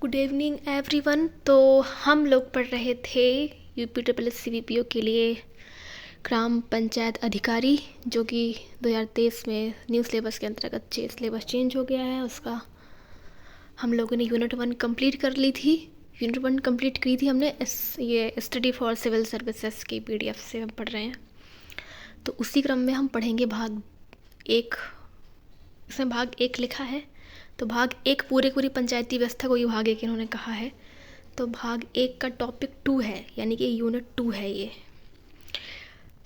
Good evening everyone. तो हम लोग पढ़ रहे थे यूपी ट्रिपल CBPO के लिए ग्राम पंचायत अधिकारी, जो कि 2023 में न्यू सिलेबस के अंतर्गत सिलेबस चेंज हो गया है। उसका हम लोगों ने यूनिट 1 कंप्लीट कर ली थी। यूनिट 1 कंप्लीट की थी हमने। ये स्टडी फॉर सिविल सर्विसेज की PDF से हम पढ़ रहे हैं। तो उसी क्रम में हम पढ़ेंगे भाग 1। इसमें भाग 1 लिखा है, तो भाग 1 पूरी पंचायती व्यवस्था को ही भाग 1 इन्होंने कहा है। तो भाग 1 का टॉपिक 2 है, यानी कि यूनिट 2 है ये।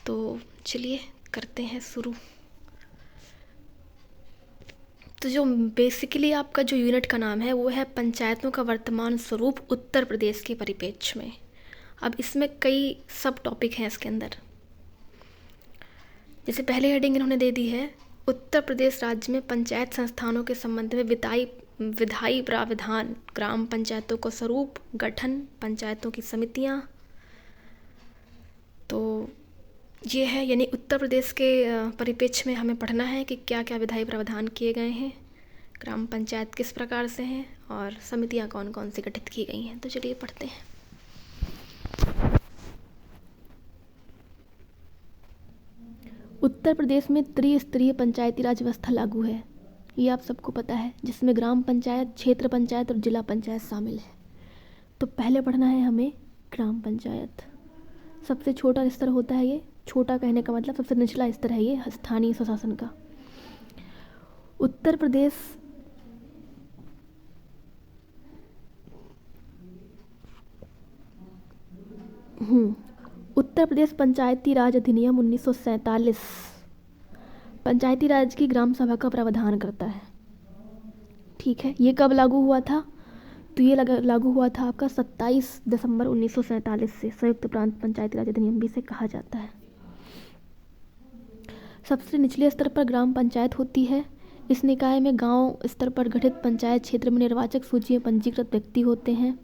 तो चलिए करते हैं शुरू। तो जो बेसिकली आपका जो यूनिट का नाम है वो है पंचायतों का वर्तमान स्वरूप उत्तर प्रदेश के परिप्रेक्ष्य में। अब इसमें कई सब टॉपिक हैं इसके अंदर। जैसे पहले हेडिंग इन्होंने दे दी है, उत्तर प्रदेश राज्य में पंचायत संस्थानों के संबंध में विधायी प्रावधान, ग्राम पंचायतों का स्वरूप, गठन, पंचायतों की समितियां। तो ये है, यानी उत्तर प्रदेश के परिप्रेक्ष्य में हमें पढ़ना है कि क्या क्या विधायी प्रावधान किए गए हैं, ग्राम पंचायत किस प्रकार से हैं और समितियां कौन कौन सी गठित की गई हैं। तो चलिए पढ़ते हैं। उत्तर प्रदेश में त्रिस्तरीय पंचायती राज व्यवस्था लागू है, ये आप सबको पता है, जिसमें ग्राम पंचायत, क्षेत्र पंचायत और जिला पंचायत शामिल है। तो पहले पढ़ना है हमें ग्राम पंचायत। सबसे छोटा स्तर होता है ये। छोटा कहने का मतलब सबसे निचला स्तर है ये स्थानीय स्वशासन का। उत्तर प्रदेश उत्तर प्रदेश पंचायती राज अधिनियम 1947 पंचायती राज की ग्राम सभा का प्रावधान करता है। ठीक है, ये कब लागू हुआ था? तो ये लागू हुआ था आपका 27 दिसंबर 1947 से। संयुक्त प्रांत पंचायती राज अधिनियम भी इसे कहा जाता है। सबसे निचले स्तर पर ग्राम पंचायत होती है। इस निकाय में गांव स्तर पर गठित पंचायत क्षेत्र में निर्वाचक सूची में पंजीकृत व्यक्ति होते हैं।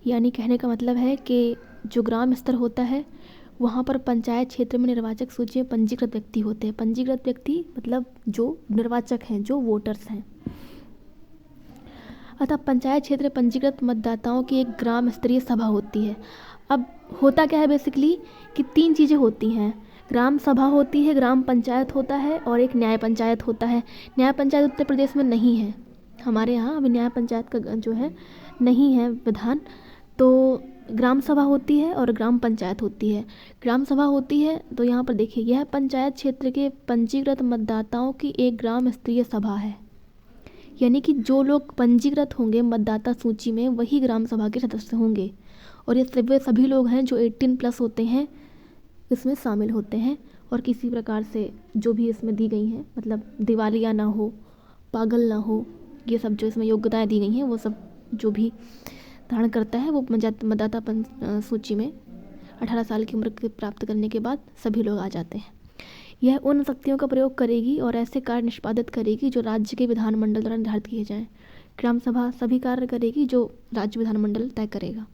यानी कहने का मतलब है कि जो ग्राम स्तर होता है वहाँ पर पंचायत क्षेत्र में निर्वाचक सूची में पंजीकृत व्यक्ति होते हैं। पंजीकृत व्यक्ति मतलब जो निर्वाचक हैं, जो वोटर्स हैं। अतः पंचायत क्षेत्र पंजीकृत मतदाताओं की एक ग्राम स्तरीय सभा होती है। अब होता क्या है बेसिकली कि 3 चीज़ें होती हैं। ग्राम सभा होती है, ग्राम पंचायत होता है और एक न्याय पंचायत होता है। न्याय पंचायत उत्तर प्रदेश में नहीं है, हमारे यहाँ अभी न्याय पंचायत का जो है नहीं है विधान। तो ग्राम सभा होती है और ग्राम पंचायत होती है। ग्राम सभा होती है तो यहाँ पर देखिए, यह पंचायत क्षेत्र के पंजीकृत मतदाताओं की एक ग्राम स्तरीय सभा है। यानी कि जो लोग पंजीकृत होंगे मतदाता सूची में वही ग्राम सभा के सदस्य होंगे। और ये सभी लोग हैं जो 18+ होते हैं, इसमें शामिल होते हैं। और किसी प्रकार से जो भी इसमें दी गई हैं, मतलब दिवालिया ना हो, पागल ना हो, ये सब जो इसमें योग्यताएं दी गई हैं वो सब जो भी धारण करता है वो मतदाता सूची में 18 साल की उम्र प्राप्त करने के बाद सभी लोग आ जाते हैं। यह उन शक्तियों का प्रयोग करेगी और ऐसे कार्य निष्पादित करेगी जो राज्य के विधानमंडल द्वारा निर्धारित किए जाएं। ग्राम सभा सभी कार्य करेगी जो राज्य विधानमंडल तय करेगा।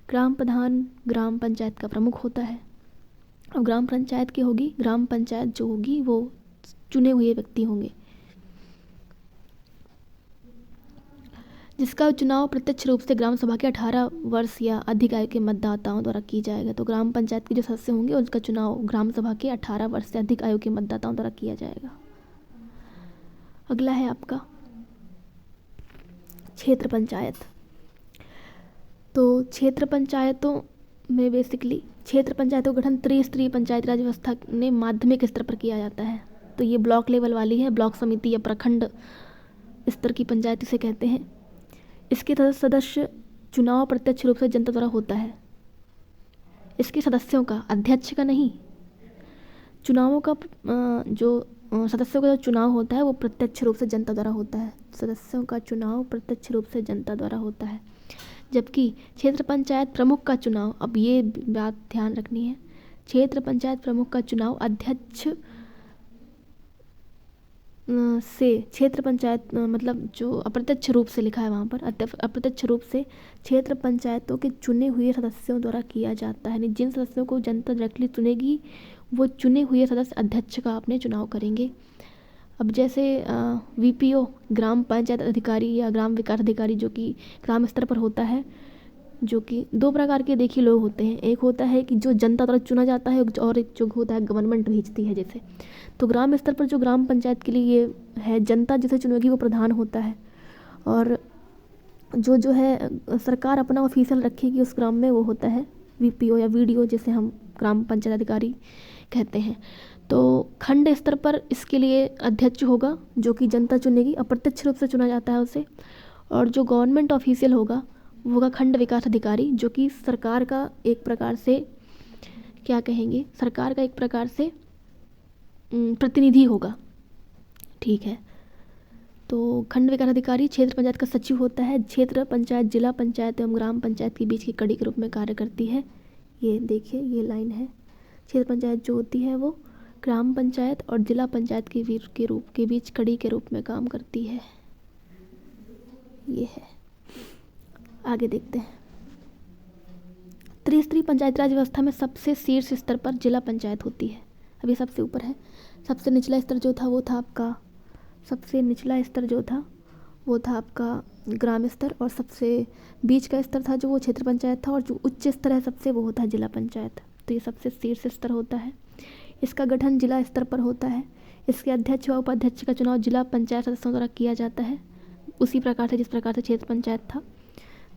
ग्राम प्रधान ग्राम पंचायत का प्रमुख होता है। और ग्राम पंचायत की होगी, ग्राम पंचायत जो होगी वो चुने हुए व्यक्ति होंगे, जिसका चुनाव प्रत्यक्ष रूप से ग्राम सभा के 18 वर्ष या अधिक आयु के मतदाताओं द्वारा की जाएगा। तो ग्राम पंचायत के जो सदस्य होंगे उनका चुनाव ग्राम सभा के 18 वर्ष से अधिक आयु के मतदाताओं द्वारा किया जाएगा। अगला है आपका क्षेत्र पंचायत। तो क्षेत्र पंचायतों में बेसिकली क्षेत्र पंचायतों का गठन त्रिस्तरीय पंचायती राज व्यवस्था में माध्यमिक स्तर पर किया जाता है। तो ये ब्लॉक लेवल वाली है, ब्लॉक समिति या प्रखंड स्तर की पंचायत इसे कहते हैं। इसके सदस्य चुनाव प्रत्यक्ष रूप से जनता द्वारा होता है। इसके सदस्यों का, अध्यक्ष का नहीं, चुनावों का जो सदस्यों का जो चुनाव होता है वो प्रत्यक्ष रूप से जनता द्वारा होता है। सदस्यों का चुनाव प्रत्यक्ष रूप से जनता द्वारा होता है। जबकि क्षेत्र पंचायत प्रमुख का चुनाव, अब ये बात ध्यान रखनी है, क्षेत्र पंचायत प्रमुख का चुनाव अध्यक्ष से क्षेत्र पंचायत मतलब जो अप्रत्यक्ष रूप से लिखा है वहाँ पर, अप्रत्यक्ष रूप से क्षेत्र पंचायतों के चुने हुए सदस्यों द्वारा किया जाता है। जिन सदस्यों को जनता डायरेक्टली चुनेगी वो चुने हुए सदस्य अध्यक्ष का अपने चुनाव करेंगे। अब जैसे वीपीओ ग्राम पंचायत अधिकारी या ग्राम विकास अधिकारी जो कि ग्राम स्तर पर होता है, जो कि दो प्रकार के देखिए लोग होते हैं। एक होता है कि जो जनता द्वारा चुना जाता है, और एक जो होता है गवर्नमेंट भेजती है जैसे। तो ग्राम स्तर पर जो ग्राम पंचायत के लिए ये है, जनता जिसे चुनेगी वो प्रधान होता है, और जो है सरकार अपना ऑफिशियल रखेगी उस ग्राम में, वो होता है वीपीओ या वीडीओ, जिसे हम ग्राम पंचायत अधिकारी कहते हैं। तो खंड स्तर पर इसके लिए अध्यक्ष होगा जो कि जनता चुनेगी, अप्रत्यक्ष रूप से चुना जाता है उसे। और जो गवर्नमेंट ऑफिशियल होगा वो होगा खंड विकास अधिकारी, जो कि सरकार का एक प्रकार से क्या कहेंगे, सरकार का एक प्रकार से प्रतिनिधि होगा। ठीक है, तो खंड विकास अधिकारी क्षेत्र पंचायत का सचिव होता है। क्षेत्र पंचायत जिला पंचायत एवं ग्राम पंचायत के बीच की कड़ी के रूप में कार्य करती है। ये देखिए, ये लाइन है। क्षेत्र पंचायत जो होती है वो ग्राम पंचायत और जिला पंचायत के बीच कड़ी के रूप में काम करती है। ये है, आगे देखते हैं। त्रिस्तरीय पंचायत राज व्यवस्था में सबसे शीर्ष स्तर पर जिला पंचायत होती है। अभी सबसे ऊपर है। सबसे निचला स्तर जो था वो था आपका, सबसे निचला स्तर जो था वो था आपका ग्राम स्तर, और सबसे बीच का स्तर था जो वो क्षेत्र पंचायत था, और जो उच्च स्तर है सबसे वो होता है जिला पंचायत। तो ये सबसे शीर्ष स्तर होता है। इसका गठन जिला स्तर पर होता है। इसके अध्यक्ष व उपाध्यक्ष का चुनाव जिला पंचायत सदस्यों द्वारा किया जाता है, उसी प्रकार से जिस प्रकार से क्षेत्र पंचायत था।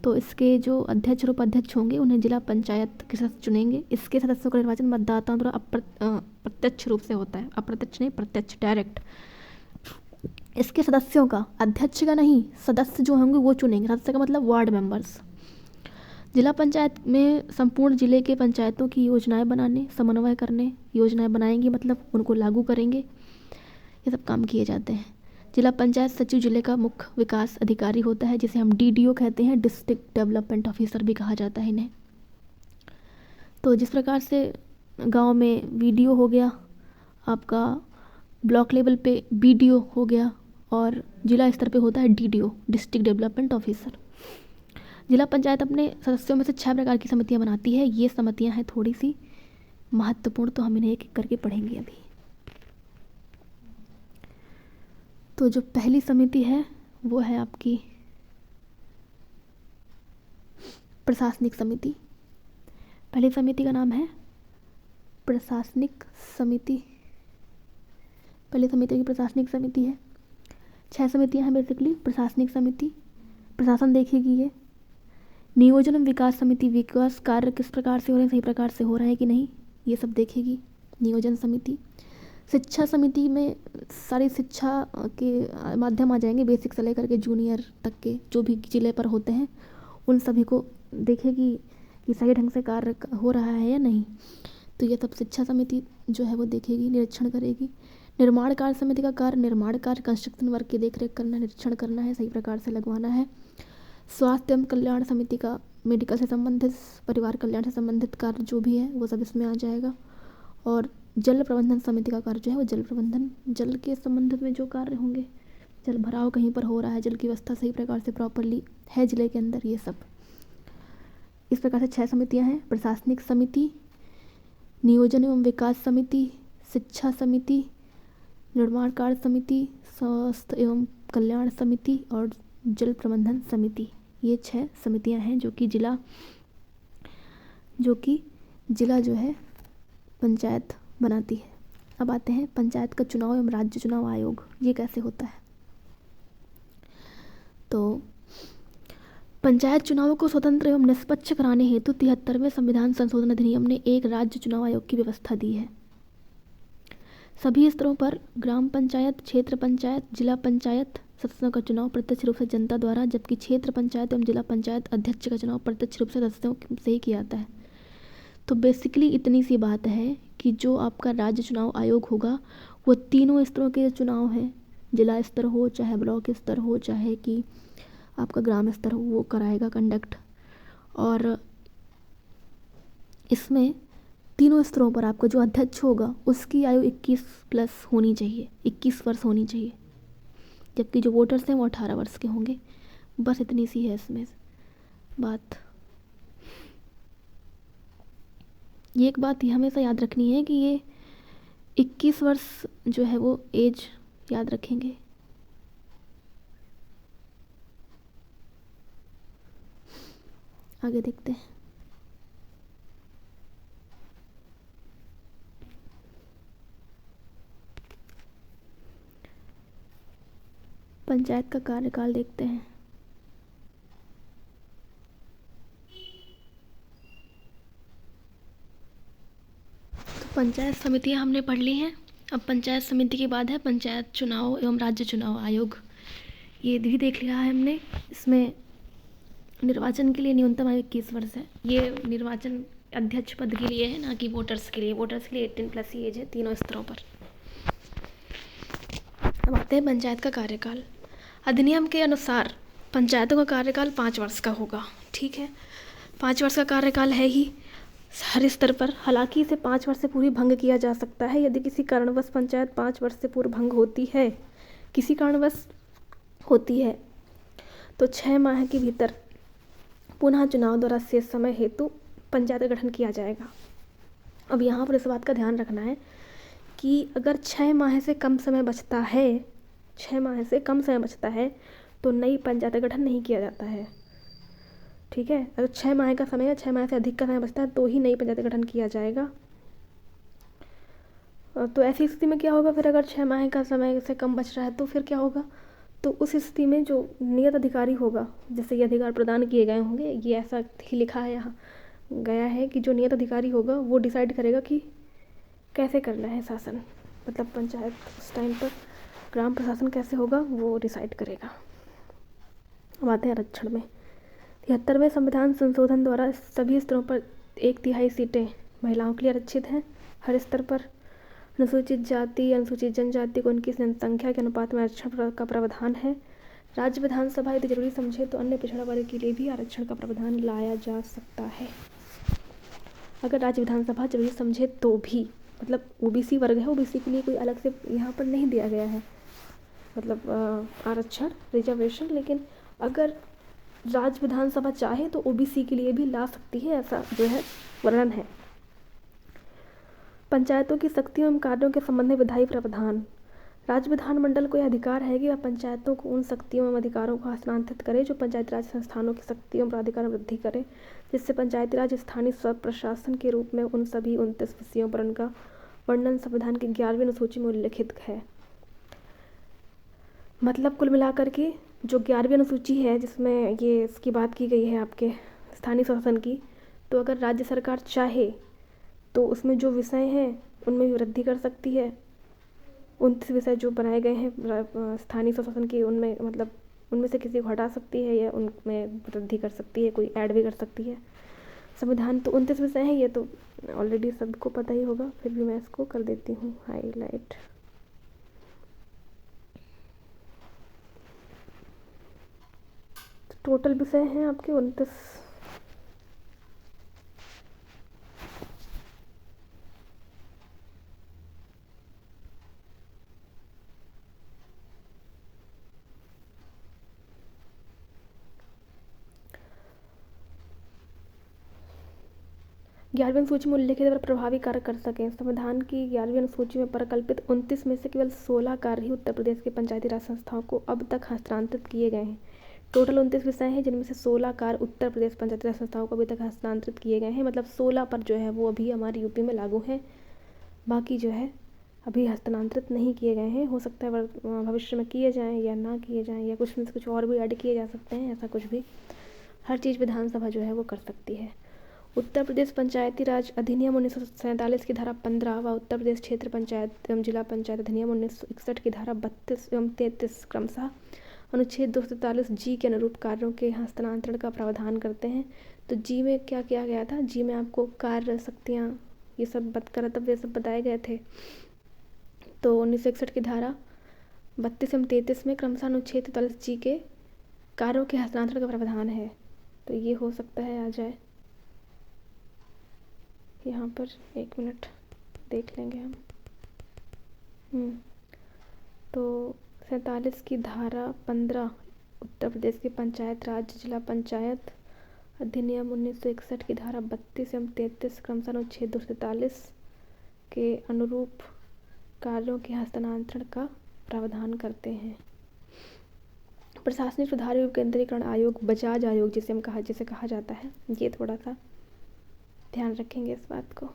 तो इसके जो अध्यक्ष और उपाध्यक्ष होंगे उन्हें जिला पंचायत के सदस्य चुनेंगे। इसके सदस्यों का निर्वाचन मतदाताओं द्वारा प्रत्यक्ष रूप से होता है, अप्रत्यक्ष नहीं, प्रत्यक्ष, डायरेक्ट। इसके सदस्यों का, अध्यक्ष का नहीं, सदस्य जो होंगे वो चुनेंगे। सदस्य का मतलब वार्ड मेंबर्स। जिला पंचायत में संपूर्ण जिले के पंचायतों की योजनाएं बनाने, समन्वय करने, योजनाएं बनाएंगे मतलब उनको लागू करेंगे, ये सब काम किए जाते हैं। जिला पंचायत सचिव जिले का मुख्य विकास अधिकारी होता है, जिसे हम डीडीओ कहते हैं, डिस्ट्रिक्ट डेवलपमेंट ऑफिसर भी कहा जाता है इन्हें। तो जिस प्रकार से गांव में वीडीओ हो गया आपका, ब्लॉक लेवल पे बीडीओ हो गया, और जिला स्तर पे होता है डीडीओ, डिस्ट्रिक्ट डेवलपमेंट ऑफिसर। जिला पंचायत अपने सदस्यों में से 6 प्रकार की समितियां बनाती है। ये समितियां हैं थोड़ी सी महत्वपूर्ण, तो हम इन्हें एक एक करके पढ़ेंगे अभी। तो जो पहली समिति है वो है आपकी प्रशासनिक समिति। पहली समिति का नाम है प्रशासनिक समिति। पहली समिति की प्रशासनिक समिति है। 6 समितियां हैं बेसिकली। प्रशासनिक समिति प्रशासन देखेगी, ये नियोजन एवं विकास समिति विकास कार्य किस प्रकार से हो रहे हैं, सही प्रकार से हो रहा है कि नहीं, ये सब देखेगी नियोजन समिति। शिक्षा समिति में सारी शिक्षा के माध्यम आ जाएंगे, बेसिक से लेकर के जूनियर तक के जो भी जिले पर होते हैं उन सभी को देखेगी कि सही ढंग से कार्य हो रहा है या नहीं। तो ये सब शिक्षा समिति जो है वो देखेगी, निरीक्षण करेगी। निर्माण कार्य समिति का कार्य निर्माण कार्य, कंस्ट्रक्शन वर्क की देखरेख करना, निरीक्षण करना है, सही प्रकार से लगवाना है। स्वास्थ्य एवं कल्याण समिति का मेडिकल से संबंधित, परिवार कल्याण से संबंधित कार्य जो भी है वो सब इसमें आ जाएगा। और जल प्रबंधन समिति का कार्य जो है वो जल प्रबंधन, जल के संबंधित में जो कार्य होंगे, जल भराव कहीं पर हो रहा है, जल की व्यवस्था सही प्रकार से प्रॉपरली है जिले के अंदर, ये सब। इस प्रकार से 6 समितियां हैं। प्रशासनिक समिति, नियोजन एवं विकास समिति, शिक्षा समिति, निर्माण कार्य समिति, स्वास्थ्य एवं कल्याण समिति और जल प्रबंधन समिति। ये 6 समितियां हैं जो कि जिला जो है पंचायत बनाती है। अब आते हैं पंचायत का चुनाव एवं राज्य चुनाव आयोग, ये कैसे होता है। तो पंचायत चुनावों को स्वतंत्र एवं निष्पक्ष कराने हेतु 73वें संविधान संशोधन अधिनियम ने एक राज्य चुनाव आयोग की व्यवस्था दी है। सभी स्तरों पर ग्राम पंचायत, क्षेत्र पंचायत, जिला पंचायत सदस्यों का चुनाव प्रत्यक्ष रूप से जनता द्वारा, जबकि क्षेत्र पंचायत एवं जिला पंचायत अध्यक्ष का चुनाव प्रत्यक्ष रूप से सदस्यों से ही किया जाता है। तो बेसिकली इतनी सी बात है कि जो आपका राज्य चुनाव आयोग होगा वो तीनों स्तरों के चुनाव हैं, जिला स्तर हो, चाहे ब्लॉक स्तर हो, चाहे कि आपका ग्राम स्तर हो, वो कराएगा कंडक्ट। और इसमें तीनों स्तरों पर आपका जो अध्यक्ष होगा उसकी आयु 21+ होनी चाहिए, 21 वर्ष होनी चाहिए, जबकि जो वोटर्स हैं वो 18 वर्ष के होंगे। बस इतनी सी है इसमें बात। ये एक बात हमेशा याद रखनी है कि ये 21 वर्ष जो है वो एज याद रखेंगे। आगे देखते हैं। पंचायत का कार्यकाल देखते हैं। तो पंचायत समितियां हमने पढ़ ली हैं। अब पंचायत समिति के बाद है पंचायत चुनाव एवं राज्य चुनाव आयोग। ये भी देख लिया है हमने। इसमें निर्वाचन के लिए न्यूनतम आयु 21 वर्ष है। ये निर्वाचन अध्यक्ष पद के लिए है, ना कि वोटर्स के लिए। वोटर्स के लिए 18+ ही एज है तीनों स्तरों पर। अब आते हैं पंचायत का कार्यकाल। अधिनियम के अनुसार पंचायतों का कार्यकाल 5 वर्ष का होगा। ठीक है, 5 वर्ष का कार्यकाल है ही हर स्तर पर। हालांकि इसे 5 वर्ष से पूर्व भंग किया जा सकता है। यदि किसी कारणवश पंचायत 5 वर्ष से पूर्व भंग होती है, किसी कारणवश होती है, तो 6 माह के भीतर पुनः चुनाव द्वारा शेष समय हेतु पंचायत का गठन किया जाएगा। अब यहाँ पर इस बात का ध्यान रखना है कि अगर 6 माह से कम समय बचता है, 6 माह से कम समय बचता है, तो नई पंचायत का गठन नहीं किया जाता है। ठीक है, अगर 6 माह का समय या 6 माह से अधिक का समय बचता है तो ही नई पंचायत का गठन किया जाएगा। तो ऐसी स्थिति में क्या होगा फिर, अगर 6 माह का समय से कम बच रहा है तो फिर क्या होगा, तो उस स्थिति में जो नियत अधिकारी होगा, जैसे ये अधिकार प्रदान किए गए होंगे, ये ऐसा ही लिखा है यहाँ गया है कि जो नियत अधिकारी होगा वो डिसाइड करेगा कि कैसे करना है शासन, मतलब पंचायत उस टाइम पर ग्राम प्रशासन कैसे होगा वो डिसाइड करेगा। अब आते हैं आरक्षण में। 73वें संविधान संशोधन द्वारा सभी स्तरों पर 1/3 सीटें महिलाओं के लिए आरक्षित हैं हर स्तर पर। अनुसूचित जाति, अनुसूचित जनजाति को उनकी जनसंख्या के अनुपात में आरक्षण का प्रावधान है। राज्य विधानसभा यदि जरूरी समझे तो अन्य पिछड़ा वर्ग के लिए भी आरक्षण का प्रावधान लाया जा सकता है। अगर राज्य विधानसभा जरूरी समझे तो भी, मतलब ओबीसी वर्ग है, ओबीसी के लिए कोई अलग से यहाँ पर नहीं दिया गया है, मतलब आरक्षण रिजर्वेशन, लेकिन अगर राज्य विधानसभा चाहे तो ओबीसी के लिए भी ला सकती है, ऐसा जो है वर्णन है। पंचायतों की शक्तियों एवं कार्यों के संबंध में विधायी प्रावधान। राज्य विधानमंडल को यह अधिकार है कि वह पंचायतों को उन शक्तियों एवं अधिकारों को हस्तांतरित करे जो पंचायती राज संस्थानों की शक्तियों और अधिकार में वृद्धि करे, जिससे पंचायती राज स्थानीय स्व प्रशासन के रूप में उन सभी 29 विषयों पर उनका वर्णन संविधान की 11वीं अनुसूची में उल्लिखित है। मतलब कुल मिलाकर के जो 11वीं अनुसूची है जिसमें ये इसकी बात की गई है आपके स्थानीय शासन की, तो अगर राज्य सरकार चाहे तो उसमें जो विषय हैं उनमें भी वृद्धि कर सकती है। 29 विषय जो बनाए गए हैं स्थानीय स्वशासन के, उनमें मतलब उनमें से किसी को हटा सकती है या उनमें वृद्धि कर सकती है, कोई ऐड भी कर सकती है। संविधान तो 29 विषय हैं, ये तो ऑलरेडी सबको पता ही होगा, फिर भी मैं इसको कर देती हूँ हाईलाइट। टोटल विषय हैं आपके 29। ग्यारहवीं अनुसूची में उल्लिखित पर प्रभावी कार्य कर सकें। संविधान की 11वीं अनुसूची में प्रकल्पित 29 में से केवल 16 कार्य ही उत्तर प्रदेश के पंचायती राज संस्थाओं को अब तक हस्तांतरित किए गए हैं। टोटल 29 विषय हैं जिनमें से 16 कार्य उत्तर प्रदेश पंचायती राज संस्थाओं को अभी तक हस्तांतरित किए गए हैं, मतलब 16 पर जो है वो अभी हमारे यूपी में लागू हैं, बाकी जो है अभी हस्तांतरित नहीं किए गए हैं। हो सकता है भविष्य में किए जाएँ या ना किए जाएँ, या कुछ में से कुछ और भी ऐड किए जा सकते हैं, ऐसा कुछ भी। हर चीज़ विधानसभा जो है वो कर सकती है। उत्तर प्रदेश पंचायती राज अधिनियम 1947 की धारा 15 व उत्तर प्रदेश क्षेत्र पंचायत एवं जिला पंचायत अधिनियम 1961 की धारा 32 एवं 33 क्रमशः अनुच्छेद 243 जी के अनुरूप कार्यों के हस्तांतरण का प्रावधान करते हैं। तो जी में क्या किया गया था, जी में आपको कार्य शक्तियाँ ये सब कर्तव्य सब बताए गए थे। तो 1961 की धारा 32 एवं 33 में क्रमशः अनुच्छेद 43 जी के कार्यों के हस्तांतरण का प्रावधान है। तो ये हो सकता है आ जाए यहाँ पर, 1 मिनट देख लेंगे हम। तो 47 की धारा 15 उत्तर प्रदेश के पंचायत राज जिला पंचायत अधिनियम 1961 की धारा 32 एवं 33 क्रमशः अनुच्छेद 243 के अनुरूप कार्यों के हस्तांतरण का प्रावधान करते हैं। प्रशासनिक सुधार एवं विकेंद्रीकरण आयोग, बजाज आयोग जिसे कहा जाता है, ये थोड़ा सा ध्यान रखेंगे इस बात को।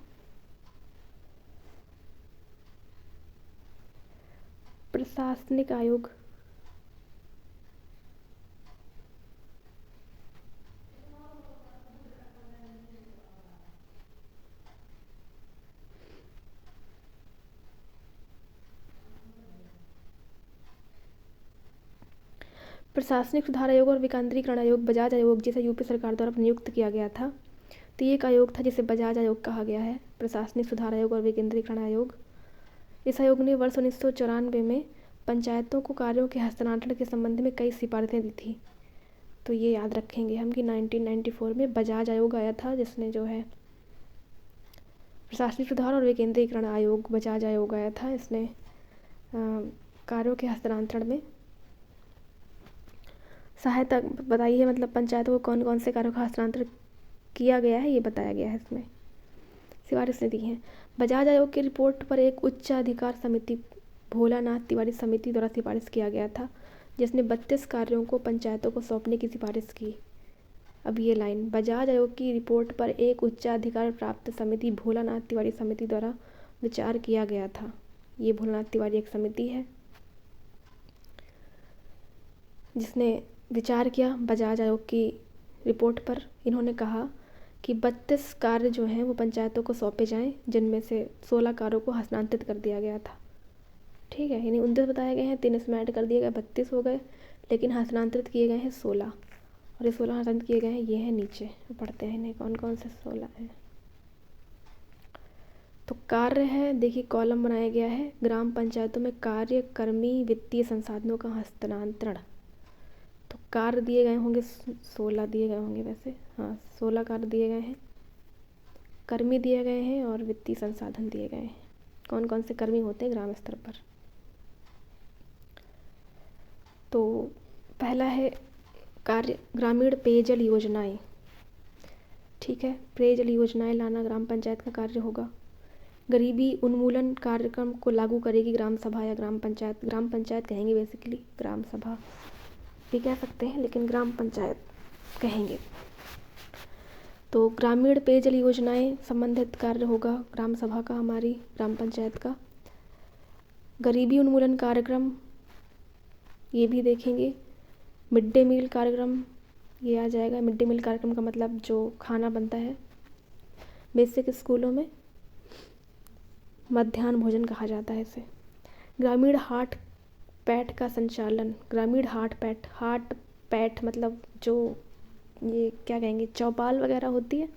प्रशासनिक आयोग प्रशासनिक सुधार आयोग और विकेंद्रीकरण आयोग, बजाज आयोग, जिसे यूपी सरकार द्वारा नियुक्त किया गया था। तो ये एक आयोग था जिसे बजाज आयोग कहा गया है, प्रशासनिक सुधार आयोग और विकेंद्रीकरण आयोग। इस आयोग ने वर्ष 1994 में पंचायतों को कार्यों के हस्तांतरण के संबंध में कई सिफारिशें दी थी। तो ये याद रखेंगे हम कि 1994 में बजाज आयोग आया था, जिसने जो है प्रशासनिक सुधार और विकेंद्रीकरण आयोग, बजाज आयोग आया था, इसने कार्यों के हस्तांतरण में सहायता बताई है। मतलब पंचायतों को कौन कौन से कार्यों का हस्तांतरण किया गया है ये बताया गया है, इसमें सिफारिशें दी हैं। बजाज आयोग की रिपोर्ट पर एक उच्च अधिकार समिति, भोलानाथ तिवारी समिति द्वारा सिफारिश किया गया था, जिसने 32 कार्यों को पंचायतों को सौंपने की सिफारिश की। अब ये लाइन, बजाज आयोग की रिपोर्ट पर एक उच्चाधिकार प्राप्त समिति, भोलानाथ तिवारी समिति द्वारा विचार किया गया था। ये भोलानाथ तिवारी एक समिति है जिसने विचार किया बजाज आयोग की रिपोर्ट पर। इन्होंने कहा कि 32 कार्य जो हैं वो पंचायतों को सौंपे जाएं, जिनमें से 16 कार्यों को हस्तांतरित कर दिया गया था। ठीक है, यानी 29 बताए गए हैं, 3 इसमें ऐड कर दिए गए, 32 हो गए, लेकिन हस्तांतरित किए गए हैं 16। और ये 16 हस्तांतरित किए गए हैं, ये हैं नीचे, पढ़ते हैं इन्हें कौन कौन से 16 हैं। तो कार्य है, देखिए कॉलम बनाया गया है, ग्राम पंचायतों में कार्य, कर्मी, वित्तीय संसाधनों का हस्तांतरण। तो कार्य दिए गए होंगे 16 दिए गए होंगे वैसे, हाँ 16 कार्य दिए गए हैं, कर्मी दिए गए हैं और वित्तीय संसाधन दिए गए हैं। कौन कौन से कर्मी होते हैं ग्राम स्तर पर। तो पहला है कार्य, ग्रामीण पेयजल योजनाएं। ठीक है, पेयजल योजनाएं लाना ग्राम पंचायत का कार्य होगा। गरीबी उन्मूलन कार्यक्रम को लागू करेगी ग्राम सभा या ग्राम पंचायत। ग्राम पंचायत कहेंगे बेसिकली, ग्राम सभा भी कह सकते हैं, लेकिन ग्राम पंचायत कहेंगे। तो ग्रामीण पेयजल योजनाएं संबंधित कार्य होगा ग्राम सभा का, हमारी ग्राम पंचायत का। गरीबी उन्मूलन कार्यक्रम ये भी देखेंगे। मिड डे मील कार्यक्रम ये आ जाएगा। मिड डे मील कार्यक्रम का मतलब जो खाना बनता है बेसिक स्कूलों में, मध्याह्न भोजन कहा जाता है इसे। ग्रामीण हाट पैठ का संचालन, ग्रामीण हाट पैठ मतलब जो ये क्या कहेंगे, चौपाल वगैरह होती है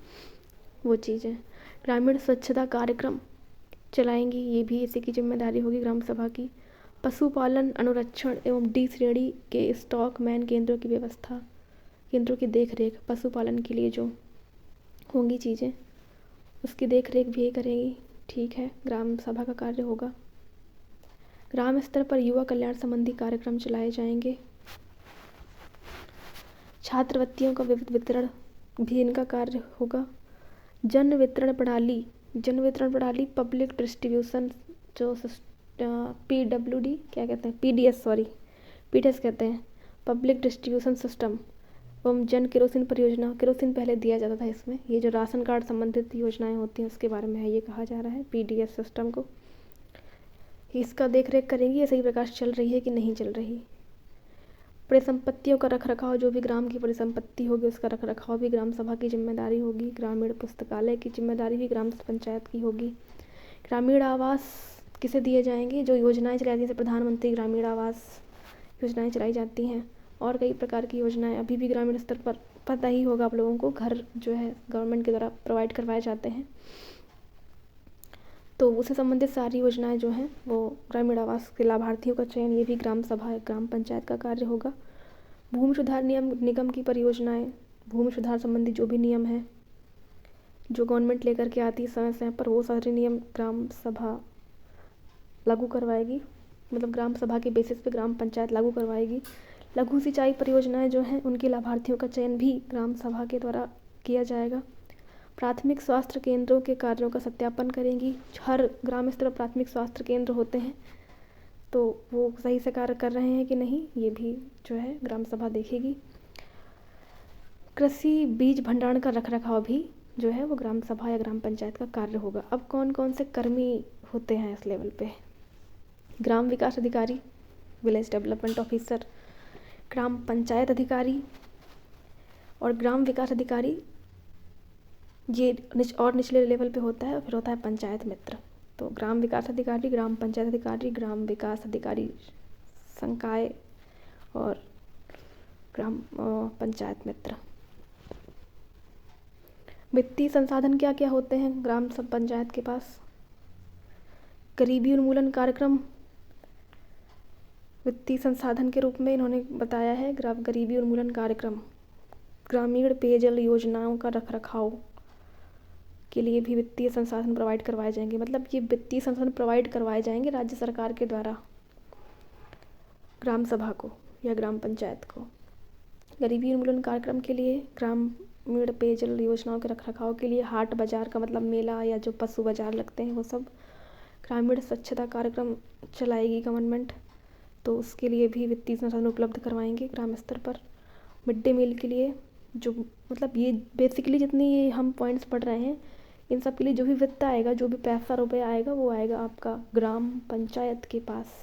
वो चीज़ें। ग्रामीण स्वच्छता कार्यक्रम चलाएंगी, ये भी इसी की जिम्मेदारी होगी ग्राम सभा की। पशुपालन अनुरक्षण एवं डी श्रेणी के स्टॉक मैन केंद्रों की व्यवस्था, केंद्रों की देखरेख, पशुपालन के लिए जो होंगी चीज़ें उसकी देखरेख भी करेंगी। ठीक है, ग्राम सभा का कार्य होगा। ग्राम स्तर पर युवा कल्याण संबंधी कार्यक्रम चलाए जाएंगे। छात्रवृत्तियों का वितरण भी इनका कार्य होगा। जन वितरण प्रणाली पब्लिक डिस्ट्रीब्यूशन जो PWD क्या कहते हैं, PDS कहते हैं, पब्लिक डिस्ट्रीब्यूशन सिस्टम एवं जन केरोसिन परियोजना। केरोसिन पहले दिया जाता था इसमें, ये जो राशन कार्ड संबंधित योजनाएं होती हैं उसके बारे में है, ये कहा जा रहा है PDS सिस्टम को। इसका देखरेख करेंगी ये सही प्रकार चल रही है कि नहीं चल रही। परिसंपत्तियों का रखरखाव, जो भी ग्राम की परिसंपत्ति होगी उसका रखरखाव भी ग्राम सभा की जिम्मेदारी होगी। ग्रामीण पुस्तकालय की जिम्मेदारी भी ग्राम पंचायत की होगी। ग्रामीण आवास किसे दिए जाएंगे, जो योजनाएं चलाई जैसे प्रधानमंत्री ग्रामीण आवास योजनाएं चलाई जाती हैं और कई प्रकार की योजनाएं अभी भी ग्रामीण स्तर पर पता ही होगा आप लोगों को, घर जो है गवर्नमेंट के द्वारा प्रोवाइड करवाए जाते हैं। तो उससे संबंधित सारी योजनाएं जो हैं वो ग्रामीण आवास के लाभार्थियों का चयन, ये भी ग्राम सभा ग्राम पंचायत का कार्य होगा। भूमि सुधार निगम की परियोजनाएं, भूमि सुधार संबंधी जो भी नियम है जो गवर्नमेंट लेकर के आती है समय समय पर, वो सारे नियम ग्राम सभा लागू करवाएगी, मतलब ग्राम सभा के बेसिस पे ग्राम पंचायत लागू करवाएगी। लघु सिंचाई परियोजनाएं जो हैं उनके लाभार्थियों का चयन भी ग्राम सभा के द्वारा किया जाएगा। प्राथमिक स्वास्थ्य केंद्रों के कार्यों का सत्यापन करेंगी। हर ग्राम स्तर पर प्राथमिक स्वास्थ्य केंद्र होते हैं, तो वो सही से कार्य कर रहे हैं कि नहीं, ये भी जो है ग्राम सभा देखेगी। कृषि बीज भंडारण का रखरखाव भी जो है वो ग्राम सभा या ग्राम पंचायत का कार्य होगा। अब कौन कौन से कर्मी होते हैं इस लेवल पे? ग्राम विकास अधिकारी, विलेज डेवलपमेंट ऑफिसर, ग्राम पंचायत अधिकारी और ग्राम विकास अधिकारी, ये और निचले लेवल पे होता है। और फिर होता है पंचायत मित्र। तो ग्राम विकास अधिकारी, ग्राम पंचायत अधिकारी, ग्राम विकास अधिकारी संकाय और ग्राम पंचायत मित्र। वित्तीय संसाधन क्या क्या होते हैं ग्राम सब पंचायत के पास? गरीबी उन्मूलन कार्यक्रम वित्तीय संसाधन के रूप में इन्होंने बताया है। गरीबी उन्मूलन कार्यक्रम, ग्रामीण पेयजल योजनाओं का रखरखाव के लिए भी वित्तीय संसाधन प्रोवाइड करवाए जाएंगे। मतलब ये वित्तीय संसाधन प्रोवाइड करवाए जाएंगे राज्य सरकार के द्वारा ग्राम सभा को या ग्राम पंचायत को। गरीबी उन्मूलन कार्यक्रम के लिए, ग्रामीण पेयजल योजनाओं के रखरखाव के लिए हाट बाजार का मतलब मेला या जो पशु बाजार लगते हैं वो सब। ग्रामीण स्वच्छता कार्यक्रम चलाएगी गवर्नमेंट, तो उसके लिए भी वित्तीय संसाधन उपलब्ध करवाएंगे ग्राम स्तर पर। मिड डे मील के लिए जो मतलब ये बेसिकली जितनी ये हम पॉइंट्स पढ़ रहे हैं इन सब के लिए जो भी वित्त आएगा, जो भी पैसा रुपया आएगा वो आएगा आपका ग्राम पंचायत के पास।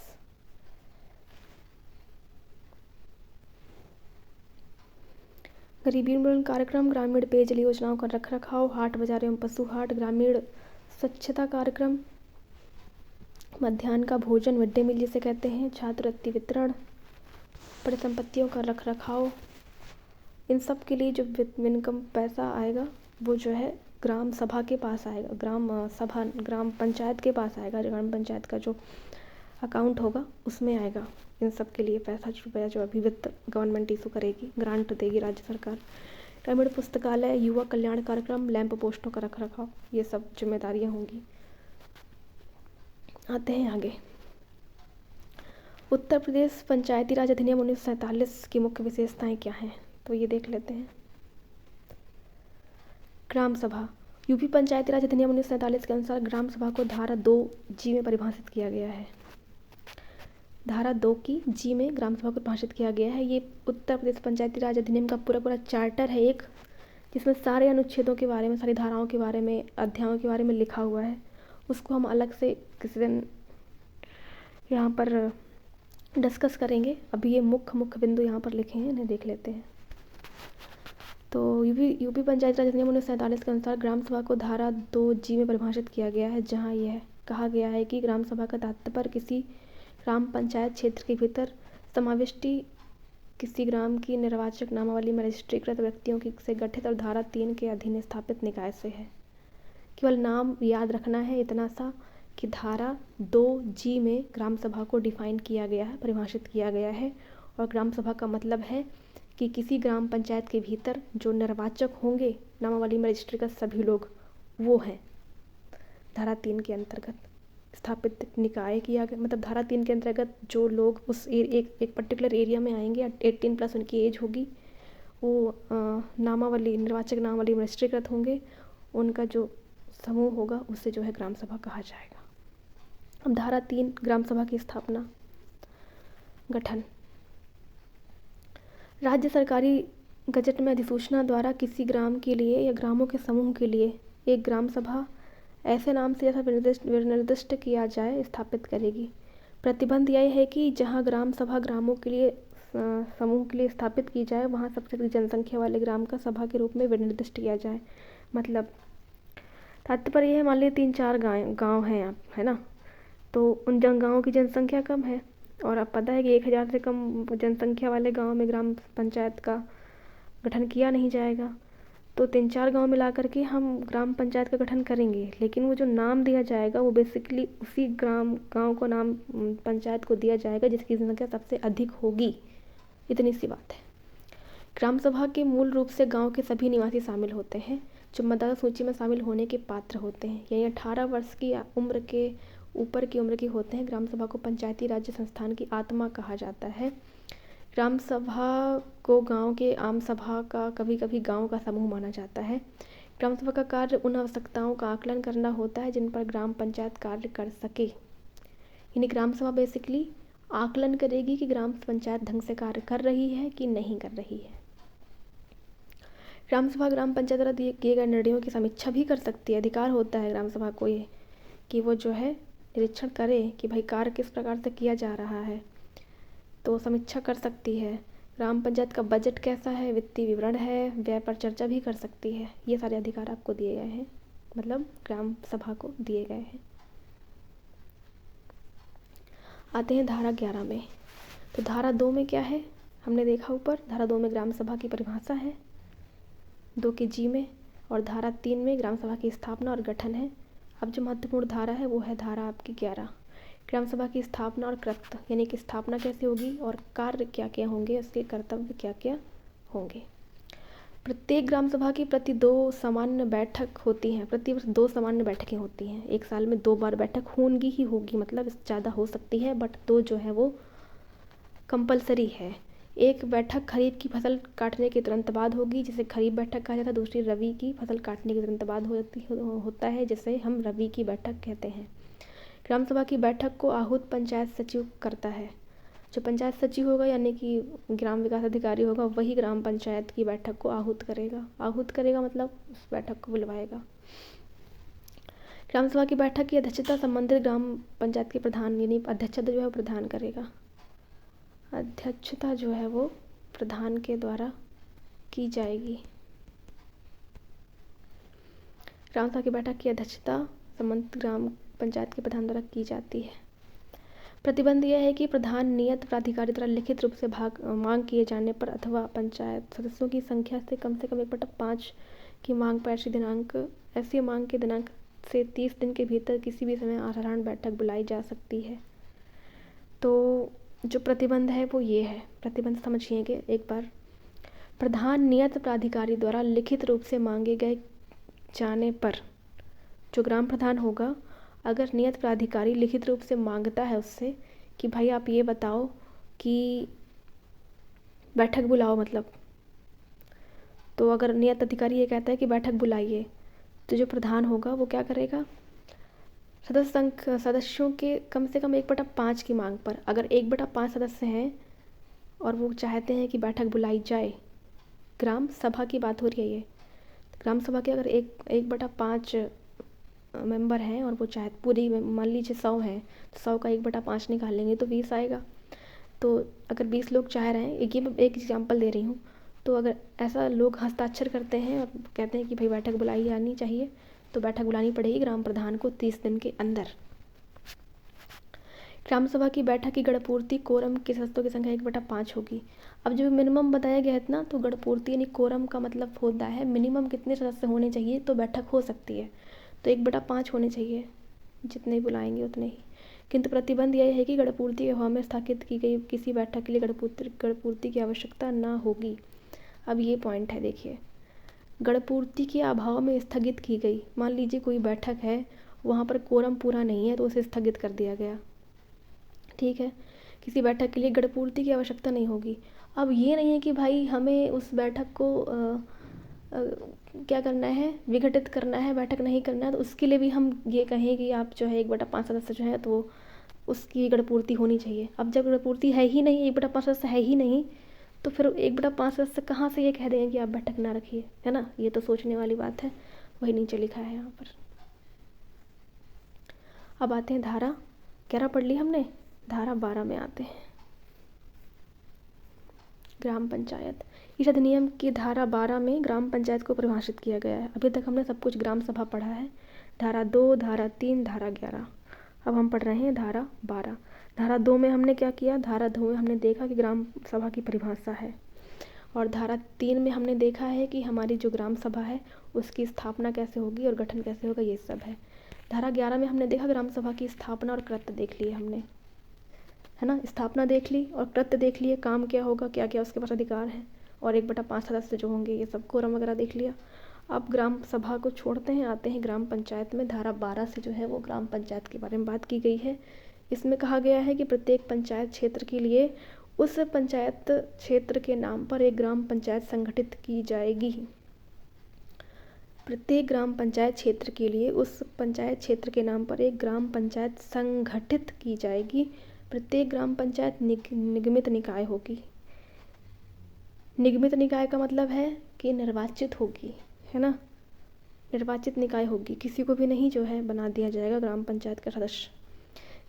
गरीबी उन्मूलन कार्यक्रम, ग्रामीण पेयजल योजनाओं का रखरखाव, हाट बाजार एवं पशु हाट, ग्रामीण स्वच्छता कार्यक्रम, मध्याह्न का भोजन मिड डे मील जिसे कहते हैं, छात्रवृत्ति वितरण, परिसंपत्तियों का रखरखाव, इन सब के लिए जो इनकम पैसा आएगा वो जो है ग्राम सभा के पास आएगा, ग्राम पंचायत के पास आएगा। ग्राम पंचायत का जो अकाउंट होगा उसमें आएगा इन सब के लिए पैसा रुपया जो अभी वित्त गवर्नमेंट इशू करेगी, ग्रांट देगी राज्य सरकार। ग्रामीण पुस्तकालय, युवा कल्याण कार्यक्रम, लैंप पोस्टों का रखरखाव, ये सब जिम्मेदारियां होंगी। आते हैं आगे। उत्तर प्रदेश पंचायती राज अधिनियम 1947 की मुख्य विशेषताएं क्या हैं, तो ये देख लेते हैं। ग्राम सभा, यूपी पंचायती राज अधिनियम 1947 के अनुसार ग्राम सभा को धारा 2G में परिभाषित किया गया है। धारा 2 की G में ग्राम सभा को परिभाषित किया गया है। ये उत्तर प्रदेश पंचायती राज अधिनियम का पूरा चार्टर है एक, जिसमें सारे अनुच्छेदों के बारे में, सारी धाराओं के बारे में, अध्यायों के बारे में लिखा हुआ है। उसको हम अलग से किसी दिन यहाँ पर डिस्कस करेंगे। अभी ये मुख्य बिंदु यहाँ पर लिखे हैं, इन्हें देख लेते हैं। तो यूपी पंचायती राज अधिनियम 1947 के अनुसार ग्राम सभा को धारा 2G में परिभाषित किया गया है, जहाँ यह कहा गया है कि ग्राम सभा का तात्पर्य किसी ग्राम पंचायत क्षेत्र के भीतर समाविष्टि किसी ग्राम की निर्वाचक नामावली में रजिस्ट्रीकृत व्यक्तियों से गठित और धारा 3 के अधीन स्थापित निकाय से है। केवल नाम याद रखना है इतना सा कि धारा 2G में ग्राम सभा को डिफाइन किया गया है, परिभाषित किया गया है। और ग्राम सभा का मतलब है कि किसी ग्राम पंचायत के भीतर जो निर्वाचक होंगे नामावली में रजिस्ट्रीकृत सभी लोग वो हैं। धारा 3 के अंतर्गत स्थापित निकाय किया गया, मतलब धारा 3 के अंतर्गत जो लोग उस एक पर्टिकुलर एरिया में आएंगे, 18+ उनकी एज होगी, वो निर्वाचक नामावली में रजिस्ट्रीकृत होंगे, उनका जो समूह होगा उससे जो है ग्राम सभा कहा जाएगा। अब धारा 3 ग्राम सभा की स्थापना, गठन। राज्य सरकारी गजट में अधिसूचना द्वारा किसी ग्राम के लिए या ग्रामों के समूह के लिए एक ग्राम सभा ऐसे नाम से जैसा निर्दिष्ट किया जाए स्थापित करेगी। प्रतिबंध यह है कि जहां ग्राम सभा ग्रामों के लिए समूह के लिए स्थापित की जाए वहां सबसे अधिक जनसंख्या वाले ग्राम का सभा के रूप में निर्दिष्ट किया जाए। मतलब तात्पर्य है, मान लीजिए 3-4 गाँव हैं, है ना, तो उन गाँवों की जनसंख्या कम है और अब पता है कि 1000 से कम जनसंख्या वाले गांव में ग्राम पंचायत का गठन किया नहीं जाएगा, तो 3-4 गांव मिला करके हम ग्राम पंचायत का गठन करेंगे। लेकिन वो जो नाम दिया जाएगा वो बेसिकली उसी गांव को नाम पंचायत को दिया जाएगा जिसकी जनसंख्या सबसे अधिक होगी। इतनी सी बात है। ग्राम सभा के मूल रूप से गाँव के सभी निवासी शामिल होते हैं जो मतदाता सूची में शामिल होने के पात्र होते हैं, यानी 18 वर्ष की उम्र के ऊपर की उम्र के होते हैं। ग्राम सभा को पंचायती राज्य संस्थान की आत्मा कहा जाता है। ग्राम सभा को गांव के आम सभा का, कभी कभी गांव का समूह माना जाता है। ग्राम सभा का कार्य उन आवश्यकताओं का आकलन करना होता है जिन पर ग्राम पंचायत कार्य कर सके। यानी ग्राम सभा बेसिकली आकलन करेगी कि ग्राम पंचायत ढंग से कार्य कर रही है कि नहीं कर रही है। ग्राम सभा ग्राम पंचायत द्वारा दिए किए गए निर्णयों की समीक्षा भी कर सकती है। अधिकार होता है ग्राम सभा को ये कि वो जो है निरीक्षण करे कि भाई कार्य किस प्रकार से किया जा रहा है, तो समीक्षा कर सकती है। ग्राम पंचायत का बजट कैसा है, वित्तीय विवरण है, व्यय पर चर्चा भी कर सकती है। ये सारे अधिकार आपको दिए गए हैं, मतलब ग्राम सभा को दिए गए हैं। आते हैं धारा 11 में। तो धारा 2 में क्या है, हमने देखा ऊपर, धारा 2 में ग्राम सभा की परिभाषा है 2 के जी में, और धारा 3 में ग्राम सभा की स्थापना और गठन है। अब जो महत्वपूर्ण धारा है वो है धारा आपकी 11, ग्राम सभा की स्थापना और कृत्य, यानी कि स्थापना कैसे होगी और कार्य क्या क्या होंगे, उसके कर्तव्य क्या क्या होंगे। प्रत्येक ग्राम सभा की प्रति 2 सामान्य बैठक होती हैं, प्रति वर्ष 2 सामान्य बैठकें होती हैं। एक साल में 2 बार बैठक होंगी ही होगी, मतलब इससे ज़्यादा हो सकती है, बट 2 जो है वो कंपलसरी है। एक बैठक खरीफ की फसल काटने के तुरंत बाद होगी, जिसे खरीफ बैठक कहा जाता है। दूसरी रबी की फसल काटने के तुरंत बाद होता है, जिसे हम रबी की बैठक कहते हैं। ग्राम सभा की बैठक को आहूत पंचायत सचिव करता है। जो पंचायत सचिव होगा यानी कि ग्राम विकास अधिकारी होगा, वही ग्राम पंचायत की बैठक को आहूत करेगा। आहूत करेगा मतलब उस बैठक को बुलवाएगा। ग्राम सभा की बैठक की अध्यक्षता संबंधित ग्राम पंचायत के प्रधान, यानी अध्यक्षता जो है प्रधान करेगा। अध्यक्षता जो है वो प्रधान के द्वारा की जाएगी। ग्राम सभा की बैठक की अध्यक्षता संबंधित ग्राम पंचायत के प्रधान द्वारा की जाती है। प्रतिबंध यह है कि प्रधान नियत प्राधिकारी द्वारा लिखित रूप से मांग किए जाने पर अथवा पंचायत सदस्यों की संख्या से कम 1/5 की मांग पर ऐसी मांग के दिनांक से 30 दिन के भीतर किसी भी समय असाधारण बैठक बुलाई जा सकती है। तो जो प्रतिबंध है वो ये है, प्रतिबंध समझिएगा एक बार। प्रधान नियत प्राधिकारी द्वारा लिखित रूप से मांगे गए जाने पर जो ग्राम प्रधान होगा, अगर नियत प्राधिकारी लिखित रूप से मांगता है उससे कि भाई आप ये बताओ कि बैठक बुलाओ, मतलब, तो अगर नियत अधिकारी ये कहता है कि बैठक बुलाइए, तो जो प्रधान होगा वो क्या करेगा, सदस्यों के कम से कम 1/5 की मांग पर, अगर 1/5 सदस्य हैं और वो चाहते हैं कि बैठक बुलाई जाए, ग्राम सभा की बात हो रही है ये, ग्राम सभा के अगर 1/5 मेंबर हैं और वो चाहे पूरी, मान लीजिए 100 हैं, तो 100 का 1/5 निकालेंगे तो 20 आएगा। तो अगर 20 लोग चाह रहे हैं, एक एग्जांपल दे रही हूँ, तो अगर ऐसा लोग हस्ताक्षर करते हैं और कहते हैं कि भाई बैठक बुलाई जानी चाहिए, तो बैठक बुलानी पड़ेगी ग्राम प्रधान को 30 दिन के अंदर। ग्राम सभा की बैठक की गणपूर्ति कोरम के सदस्यों की संख्या 1/5 होगी। अब जो मिनिमम बताया गया है ना, तो गणपूर्ति यानी कोरम का मतलब होता है मिनिमम कितने सदस्य होने चाहिए तो बैठक हो सकती है, तो 1/5 होने चाहिए, जितने बुलाएंगे उतने ही। किंतु प्रतिबंध यह है कि गणपूर्ति के अभाव में स्थापित की गई किसी बैठक के लिए गणपूर्ति की आवश्यकता न होगी। अब ये पॉइंट है, देखिए, गणपूर्ति के अभाव में स्थगित की गई, मान लीजिए कोई बैठक है, वहाँ पर कोरम पूरा नहीं है तो उसे स्थगित कर दिया गया, ठीक है, किसी बैठक के लिए गणपूर्ति की आवश्यकता नहीं होगी। अब ये नहीं है कि भाई हमें उस बैठक को क्या करना है, विघटित करना है, बैठक नहीं करना है, तो उसके लिए भी हम ये कहें कि आप जो है 1/5 सदस्य जो है तो उसकी गणपूर्ति होनी चाहिए। अब जब गणपूर्ति है ही नहीं, 1/5 सदस्य है ही नहीं, तो फिर 1/5 सदस्य कहाँ से ये कह देंगे कि आप बैठक ना रखिए, है ना। ये तो सोचने वाली बात है, वही नीचे लिखा है यहाँ पर। अब आते हैं धारा 11 पढ़ ली हमने, धारा 12 में आते हैं, ग्राम पंचायत। इस अधिनियम की धारा 12 में ग्राम पंचायत को परिभाषित किया गया है। अभी तक हमने सब कुछ ग्राम सभा पढ़ा है, धारा 2, धारा 3, धारा 11। अब हम पढ़ रहे हैं धारा 12। धारा 2 में हमने क्या किया, धारा 2 में हमने देखा कि ग्राम सभा की परिभाषा है, और धारा 3 में हमने देखा है कि हमारी जो ग्राम सभा है उसकी स्थापना कैसे होगी और गठन कैसे होगा, ये सब है। धारा 11 में हमने देखा ग्राम सभा की स्थापना और कृत्य देख लिए हमने, है ना, स्थापना देख ली और कृत्य देख लिए, काम क्या होगा, क्या क्या उसके पास अधिकार है, और 1/5 सदस्य जो होंगे, ये सब कोरम वगैरह देख लिया। अब ग्राम सभा को छोड़ते हैं, आते हैं ग्राम पंचायत में। धारा 12 से जो है वो ग्राम पंचायत के बारे में बात की गई है। इसमें कहा गया है कि प्रत्येक पंचायत क्षेत्र के लिए उस पंचायत क्षेत्र के नाम पर एक ग्राम पंचायत संगठित की जाएगी। प्रत्येक ग्राम पंचायत क्षेत्र के लिए उस पंचायत क्षेत्र के नाम पर एक ग्राम पंचायत संगठित की जाएगी। प्रत्येक ग्राम पंचायत निगमित निकाय होगी। निगमित निकाय का मतलब है कि निर्वाचित होगी, है ना, निर्वाचित निकाय होगी, किसी को भी नहीं जो है बना दिया जाएगा ग्राम पंचायत का सदस्य।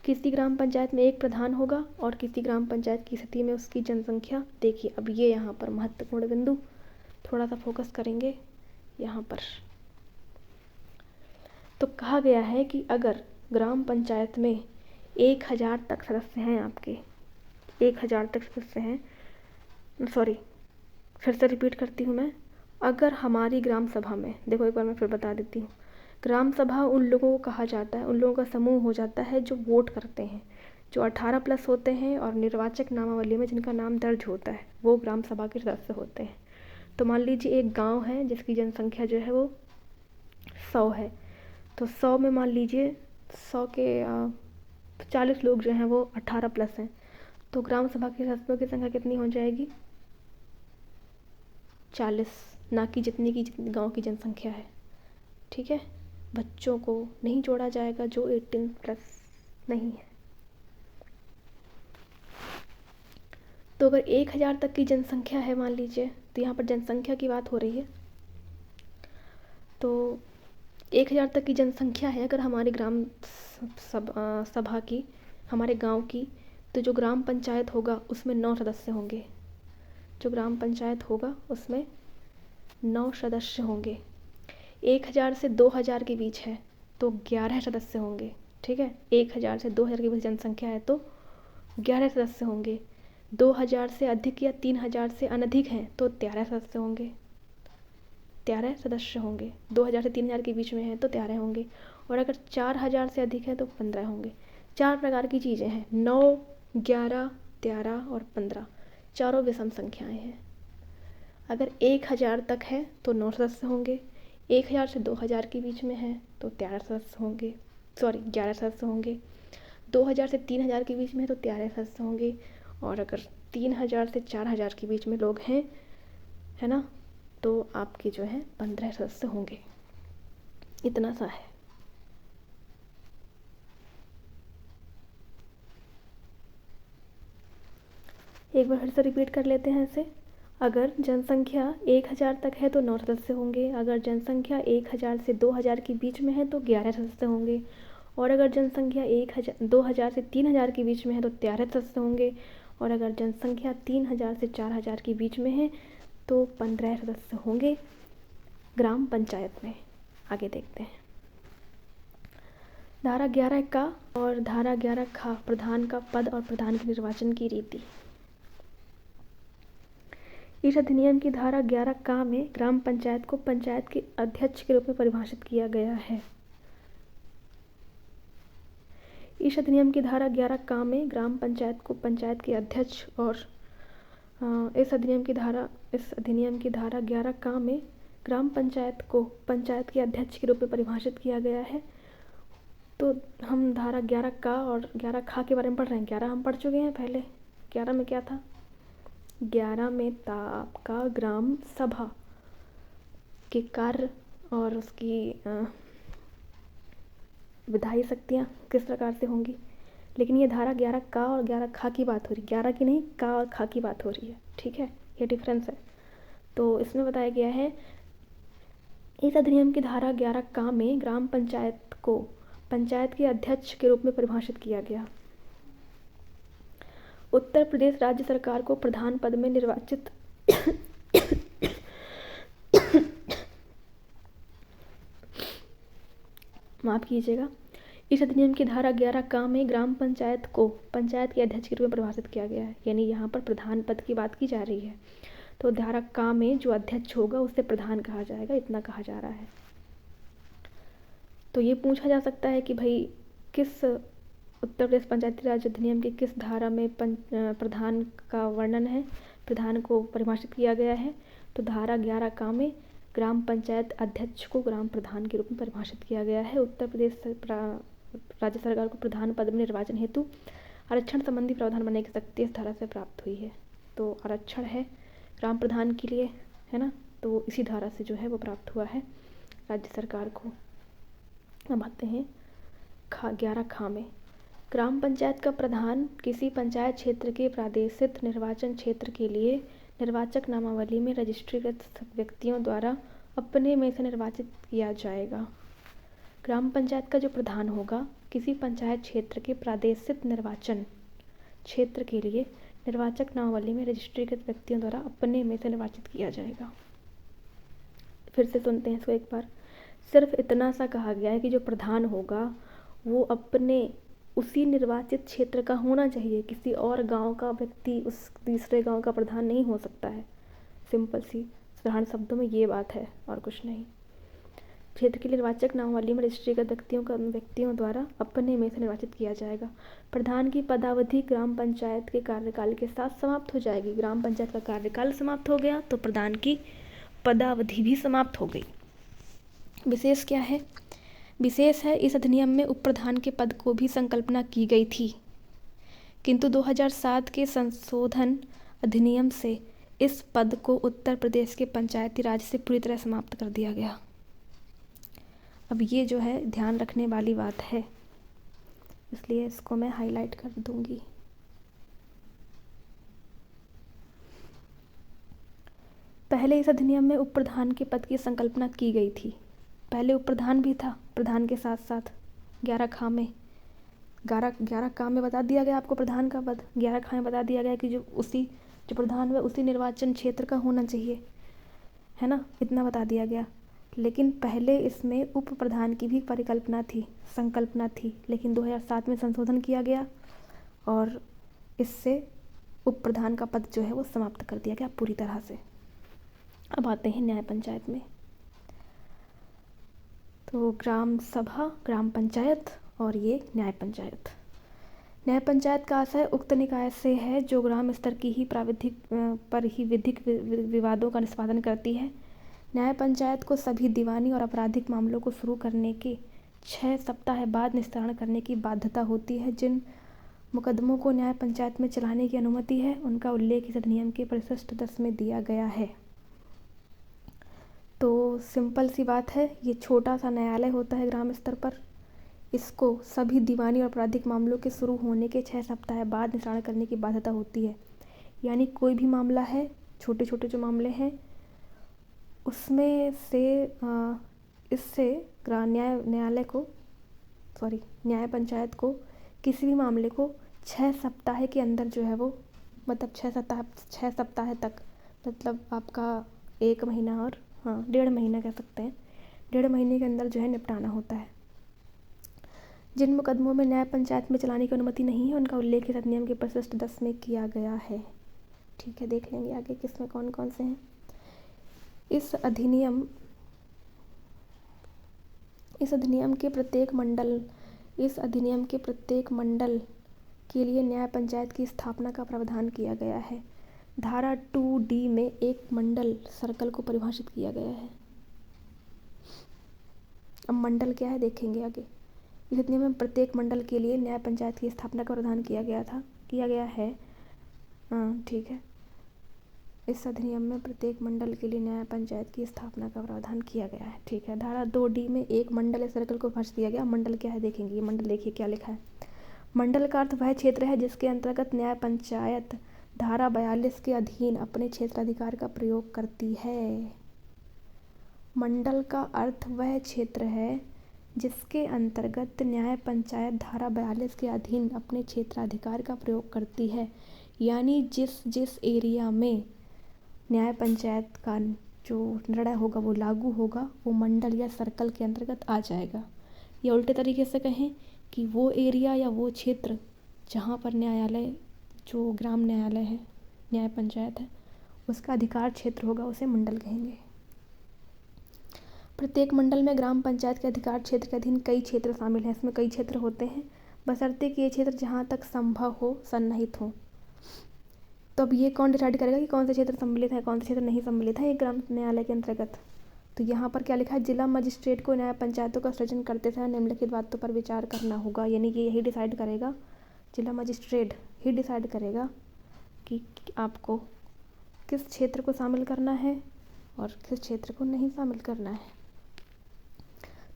किसी ग्राम पंचायत में एक प्रधान होगा और किसी ग्राम पंचायत की स्थिति में उसकी जनसंख्या, देखिए अब ये यहाँ पर महत्वपूर्ण बिंदु, थोड़ा सा फोकस करेंगे यहाँ पर। तो कहा गया है कि अगर ग्राम पंचायत में 1000 तक सदस्य हैं, आपके 1000 तक सदस्य हैं, सॉरी फिर से रिपीट करती हूँ मैं, अगर हमारी ग्राम सभा में, देखो एक बार मैं फिर बता देती हूँ, ग्राम सभा उन लोगों को कहा जाता है, उन लोगों का समूह हो जाता है जो वोट करते हैं, जो 18+ होते हैं और निर्वाचक नामावली में जिनका नाम दर्ज होता है, वो ग्राम सभा के सदस्य होते हैं। तो मान लीजिए एक गांव है जिसकी जनसंख्या जो है वो 100 है, तो 100 में मान लीजिए 100 के 40 लोग जो हैं वो 18+ हैं, तो ग्राम सभा के सदस्यों की संख्या कितनी हो जाएगी? 40, ना कि जितनी गांव की जनसंख्या है। ठीक है, बच्चों को नहीं जोड़ा जाएगा जो 18+ नहीं है। तो अगर 1000 तक की जनसंख्या है मान लीजिए, तो यहाँ पर जनसंख्या की बात हो रही है, तो 1000 तक की जनसंख्या है अगर हमारे ग्राम सभा की, हमारे गांव की, तो जो ग्राम पंचायत होगा उसमें 9 सदस्य होंगे। जो ग्राम पंचायत होगा उसमें 9 सदस्य होंगे। 1000 से 2000 के बीच है तो 11 सदस्य होंगे। ठीक है, 1000 से 2000 के बीच जनसंख्या है तो 11 सदस्य होंगे। 2000 से अधिक या 3000 से अनधिक हैं तो 13 सदस्य होंगे। 13 सदस्य होंगे। 2000 से 3000 के बीच में है तो 13 होंगे, और अगर 4000 से अधिक है तो 15 होंगे। 4 प्रकार की चीज़ें हैं, 9, 11, 13 और 15, चारों विषम संख्याएं हैं। अगर 1000 तक है तो 9 सदस्य होंगे, 1000 से 2000 के बीच में है तो 13 सदस्य होंगे, सॉरी 11 सदस्य होंगे। 2000 से 3000 के बीच में है तो 13 सदस्य होंगे, और अगर 3000 से 4000 के बीच में लोग हैं, है ना, तो आपके जो है 15 सदस्य होंगे। इतना सा है। एक बार फिर से रिपीट कर लेते हैं इसे। अगर जनसंख्या 1000 तक है तो 9 सदस्य होंगे, अगर जनसंख्या 1000 से 2000 के बीच में है तो 11 सदस्य होंगे, और अगर जनसंख्या 2000 से 3000 के बीच में है तो 13 सदस्य होंगे, और अगर जनसंख्या 3000 से 4000 के बीच में है तो 15 सदस्य होंगे ग्राम पंचायत में। आगे देखते हैं। धारा 11 का और धारा 11 खा प्रधान का पद और प्रधान के निर्वाचन की रीति। इस अधिनियम की धारा 11 का में ग्राम पंचायत को पंचायत के अध्यक्ष के रूप में परिभाषित किया गया है। इस अधिनियम की धारा 11 का में ग्राम पंचायत को पंचायत के अध्यक्ष और इस अधिनियम की धारा 11 का में ग्राम पंचायत को पंचायत के अध्यक्ष के रूप में परिभाषित किया गया है। तो हम धारा 11 का और 11 खा के बारे में पढ़ रहे हैं। 11 हम पढ़ चुके हैं पहले। 11 में क्या था? 11 में था आपका ग्राम सभा के कार्य और उसकी विधायी शक्तियाँ किस प्रकार से होंगी। लेकिन ये धारा 11 का और 11 खा की बात हो रही है, 11 की नहीं, का और खा की बात हो रही है। ठीक है, ये डिफरेंस है। तो इसमें बताया गया है, इस अधिनियम की धारा 11 का में ग्राम पंचायत को पंचायत के अध्यक्ष के रूप में परिभाषित किया गया। उत्तर प्रदेश राज्य सरकार को प्रधान पद में निर्वाचित माफ़ कीजिएगा। इस अधिनियम की धारा 11 का में ग्राम पंचायत को पंचायत के अध्यक्ष के रूप में परिभाषित किया गया है, यानी यहाँ पर प्रधान पद की बात की जा रही है। तो धारा का में जो अध्यक्ष होगा उसे प्रधान कहा जाएगा, इतना कहा जा रहा है। तो ये पूछा जा सकता है कि भाई किस उत्तर प्रदेश पंचायती राज अधिनियम की किस धारा में प्रधान का वर्णन है, प्रधान को परिभाषित किया गया है। तो धारा 11 का में ग्राम पंचायत अध्यक्ष को ग्राम प्रधान के रूप में परिभाषित किया गया है। उत्तर प्रदेश राज्य सरकार को प्रधान पद में निर्वाचन हेतु आरक्षण संबंधी प्रावधान बनाने की शक्ति इस धारा से प्राप्त हुई है। तो आरक्षण है ग्राम प्रधान के लिए, है ना, तो इसी धारा से जो है वो प्राप्त हुआ है राज्य सरकार को। अब आते हैं 11 खा में। ग्राम पंचायत का प्रधान किसी पंचायत क्षेत्र के प्रादेशिक निर्वाचन क्षेत्र के लिए निर्वाचक नामावली में रजिस्ट्रीकृत व्यक्तियों द्वारा अपने में से निर्वाचित किया जाएगा। ग्राम पंचायत का जो प्रधान होगा किसी पंचायत क्षेत्र के प्रादेशिक निर्वाचन क्षेत्र के लिए निर्वाचक नामावली में रजिस्ट्रीकृत व्यक्तियों द्वारा अपने में से निर्वाचित किया जाएगा। फिर से सुनते हैं इसको एक बार। सिर्फ इतना सा कहा गया है कि जो प्रधान होगा वो अपने उसी निर्वाचित क्षेत्र का होना चाहिए, किसी और गांव का व्यक्ति उस तीसरे गांव का प्रधान नहीं हो सकता है। सिंपल सी साधारण शब्दों में ये बात है और कुछ नहीं। क्षेत्र के लिए निर्वाचक नामावली में रजिस्ट्रीकृत व्यक्तियों द्वारा अपने में से निर्वाचित किया जाएगा। प्रधान की पदावधि ग्राम पंचायत के कार्यकाल के साथ समाप्त हो जाएगी। ग्राम पंचायत का कार्यकाल समाप्त हो गया तो प्रधान की पदावधि भी समाप्त हो गई। विशेष क्या है? विशेष है इस अधिनियम में उप प्रधान के पद को भी संकल्पना की गई थी, किंतु 2007 के संशोधन अधिनियम से इस पद को उत्तर प्रदेश के पंचायती राज से पूरी तरह समाप्त कर दिया गया। अब ये जो है ध्यान रखने वाली बात है, इसलिए इसको मैं हाईलाइट कर दूंगी। पहले इस अधिनियम में उप प्रधान के पद की संकल्पना की गई थी। पहले उप प्रधान भी था, प्रधान के साथ साथ 11 खा में 11 काम में बता दिया गया आपको प्रधान का पद। 11 खा में बता दिया गया कि जो प्रधान है उसी निर्वाचन क्षेत्र का होना चाहिए, है ना, इतना बता दिया गया। लेकिन पहले इसमें उप प्रधान की भी संकल्पना थी, लेकिन 2007 में संशोधन किया गया और इससे उप प्रधान का पद जो है वो समाप्त कर दिया गया पूरी तरह से। अब आते हैं न्याय पंचायत में। तो ग्राम सभा, ग्राम पंचायत और ये न्याय पंचायत। न्याय पंचायत का आशय उक्त निकाय से है जो ग्राम स्तर की ही विधिक विवादों का निष्पादन करती है। न्याय पंचायत को सभी दीवानी और आपराधिक मामलों को शुरू करने के 6 सप्ताह बाद निस्तारण करने की बाध्यता होती है। जिन मुकदमों को न्याय पंचायत में चलाने की अनुमति है उनका उल्लेख इस अधिनियम के परिशिष्ट 10 में दिया गया है। तो सिंपल सी बात है, ये छोटा सा न्यायालय होता है ग्राम स्तर पर। इसको सभी दीवानी और आपराधिक मामलों के शुरू होने के 6 सप्ताह बाद निस्तारण करने की बाध्यता होती है। यानी कोई भी मामला है, छोटे छोटे जो मामले हैं उसमें से इससे न्याय पंचायत को किसी भी मामले को 6 सप्ताह के अंदर जो है वो, मतलब 6 सप्ताह तक, मतलब आपका 1 महीना और 1.5 महीना कह सकते हैं, 1.5 महीने के अंदर जो है निपटाना होता है। जिन मुकदमों में न्याय पंचायत में चलाने की अनुमति नहीं है उनका उल्लेख इस अधिनियम के परिशिष्ट 10 में किया गया है। ठीक है, देख लेंगे आगे किसमें कौन कौन से हैं। इस अधिनियम के प्रत्येक मंडल के लिए न्याय पंचायत की स्थापना का प्रावधान किया गया है। धारा 2D में एक मंडल सर्कल को परिभाषित किया गया है। अब मंडल क्या है देखेंगे आगे। इस अधिनियम में प्रत्येक मंडल के लिए न्याय पंचायत की स्थापना का प्रावधान किया गया है। ठीक है, इस अधिनियम में प्रत्येक मंडल के लिए न्याय पंचायत की स्थापना का प्रावधान किया गया है। ठीक है, धारा 2D में एक मंडल सर्कल को परिभाषित किया गया। मंडल क्या है देखेंगे। ये मंडल देखिए क्या लिखा है। मंडल का अर्थ वह क्षेत्र है जिसके अंतर्गत न्याय पंचायत धारा 42 के अधीन अपने क्षेत्राधिकार का प्रयोग करती है। मंडल का अर्थ वह क्षेत्र है जिसके अंतर्गत न्याय पंचायत धारा 42 के अधीन अपने क्षेत्राधिकार का प्रयोग करती है। यानी जिस एरिया में न्याय पंचायत का जो निर्णय होगा वो लागू होगा, वो मंडल या सर्कल के अंतर्गत आ जाएगा। या उल्टे तरीके से कहें कि वो एरिया या वो क्षेत्र जहाँ पर न्यायालय, जो ग्राम न्यायालय है, न्याय पंचायत है, उसका अधिकार क्षेत्र होगा, उसे मंडल कहेंगे। प्रत्येक मंडल में ग्राम पंचायत के अधिकार क्षेत्र के अधीन कई क्षेत्र शामिल हैं। इसमें कई क्षेत्र होते हैं, बशर्ते कि ये क्षेत्र जहाँ तक संभव हो सन्निहित हो। तो अब ये कौन डिसाइड करेगा कि कौन से क्षेत्र सम्मिलित है, कौन से क्षेत्र नहीं सम्मिलित है एक ग्राम न्यायालय के अंतर्गत। तो यहाँ पर क्या लिखा है, जिला मजिस्ट्रेट को न्याय पंचायतों का सृजन करते समय निम्नलिखित बातों पर विचार करना होगा। यानी कि यही डिसाइड करेगा, जिला मजिस्ट्रेट ही डिसाइड करेगा कि आपको किस क्षेत्र को शामिल करना है और किस क्षेत्र को नहीं शामिल करना है।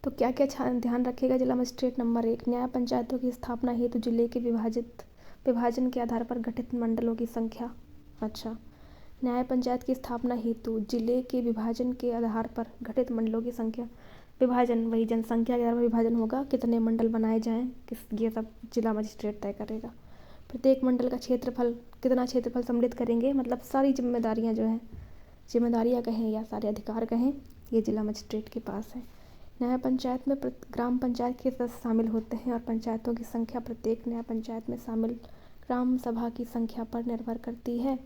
तो क्या क्या ध्यान रखेगा जिला मजिस्ट्रेट? नंबर 1, न्याय पंचायतों की स्थापना हेतु जिले के विभाजन के आधार पर गठित मंडलों की संख्या। अच्छा, न्याय पंचायत की स्थापना हेतु जिले के विभाजन के आधार पर गठित मंडलों की संख्या। विभाजन वही जनसंख्या के आधार पर विभाजन होगा, कितने मंडल बनाए जाएं ये सब जिला मजिस्ट्रेट तय करेगा। प्रत्येक मंडल का क्षेत्रफल, कितना क्षेत्रफल सम्मिलित करेंगे, मतलब सारी जिम्मेदारियां जो हैं, जिम्मेदारियां कहें या सारे अधिकार कहें, ये जिला मजिस्ट्रेट के पास है। न्याय पंचायत में ग्राम पंचायत के सदस्य शामिल होते हैं और पंचायतों की संख्या प्रत्येक न्याय पंचायत में शामिल ग्राम सभा की संख्या पर निर्भर करती है।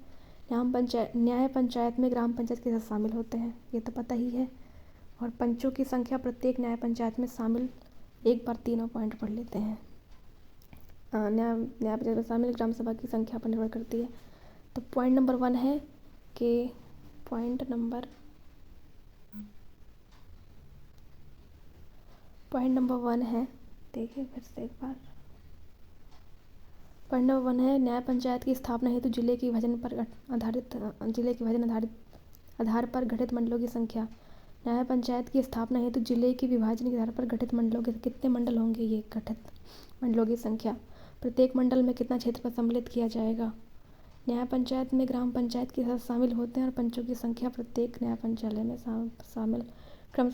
न्याय पंचायत में ग्राम पंचायत के सदस्य शामिल होते हैं, ये तो पता ही है। और पंचों की संख्या प्रत्येक न्याय पंचायत में शामिल, एक बार तीनों पॉइंट पढ़ लेते हैं। न्याय पंचायत में शामिल ग्राम सभा की संख्या पर निर्भर करती है। तो पॉइंट नंबर 1 है कि पॉइंट नंबर 1 है, देखिए फिर से एक बार। पॉइंट नंबर 1 है न्याय पंचायत की स्थापना हेतु जिले के विभाजन आधार पर गठित मंडलों की संख्या। न्याय पंचायत की स्थापना हेतु जिले के विभाजन के आधार पर गठित मंडलों के कितने मंडल होंगे, ये गठित मंडलों की संख्या। प्रत्येक मंडल में कितना क्षेत्रफल सम्मिलित किया जाएगा। न्याय पंचायत में ग्राम पंचायत के साथ शामिल होते हैं और पंचों की संख्या प्रत्येक न्याय पंचायत में शामिल ग्राम